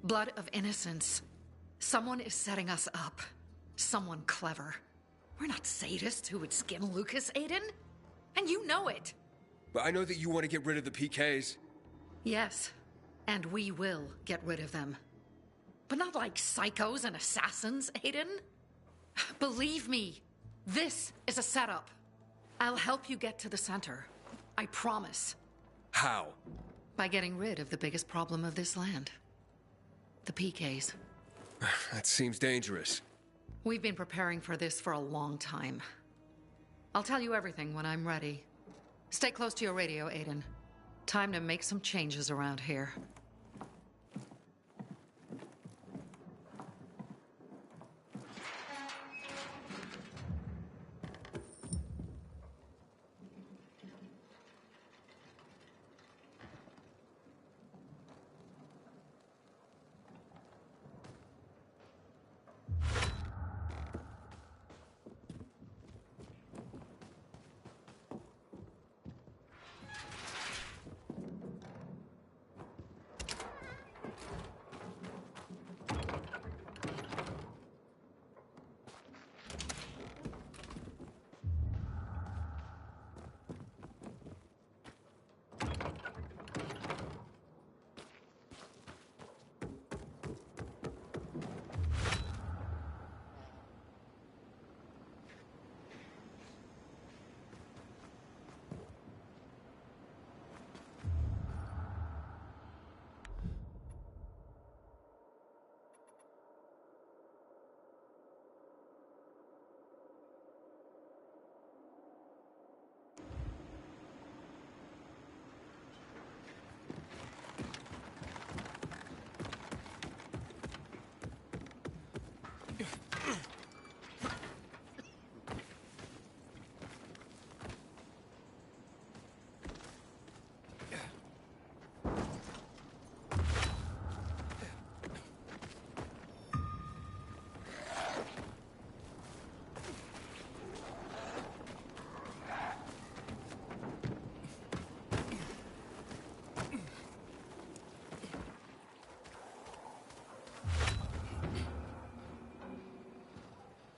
Blood of innocence. Someone is setting us up. Someone clever. We're not sadists who would skin Lucas, Aiden. And you know it. But I know that you want to get rid of the PKs. Yes. And we will get rid of them. But not like psychos and assassins, Aiden. Believe me, this is a setup. I'll help you get to the center. I promise. How? By getting rid of the biggest problem of this land. The PKs. That seems dangerous. We've been preparing for this for a long time. I'll tell you everything when I'm ready. Stay close to your radio, Aiden. Time to make some changes around here.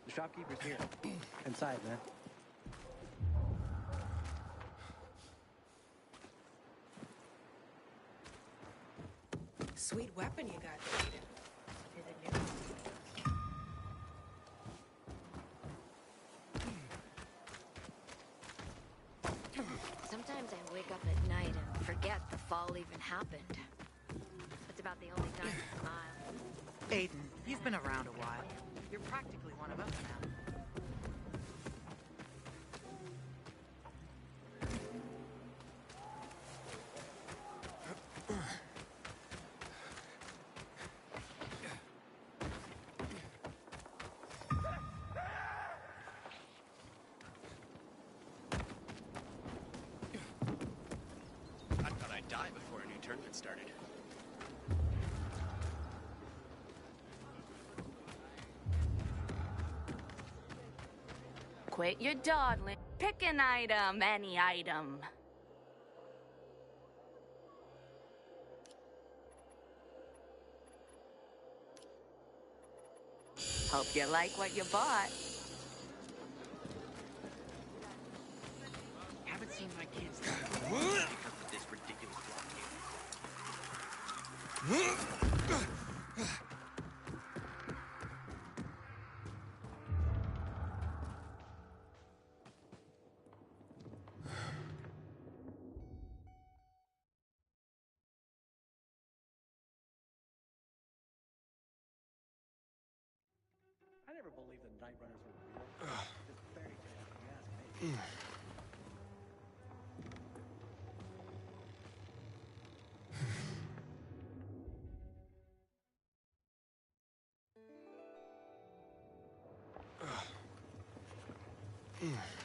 The shopkeeper's here. Inside, man. Sweet weapon you got there, Aiden. Is it new? Sometimes I wake up at night and forget the fall even happened. It's about the only time I smile. Aiden, you've been around a while. You're practically one of us now. I thought I'd die before a new tournament started. Quit your dawdling. Pick an item, any item. Hope you like what you bought. Haven't seen my kids because of this ridiculous blockade. I never believed the Night Runners were real. Just fairy tales, if you ask me. Mm.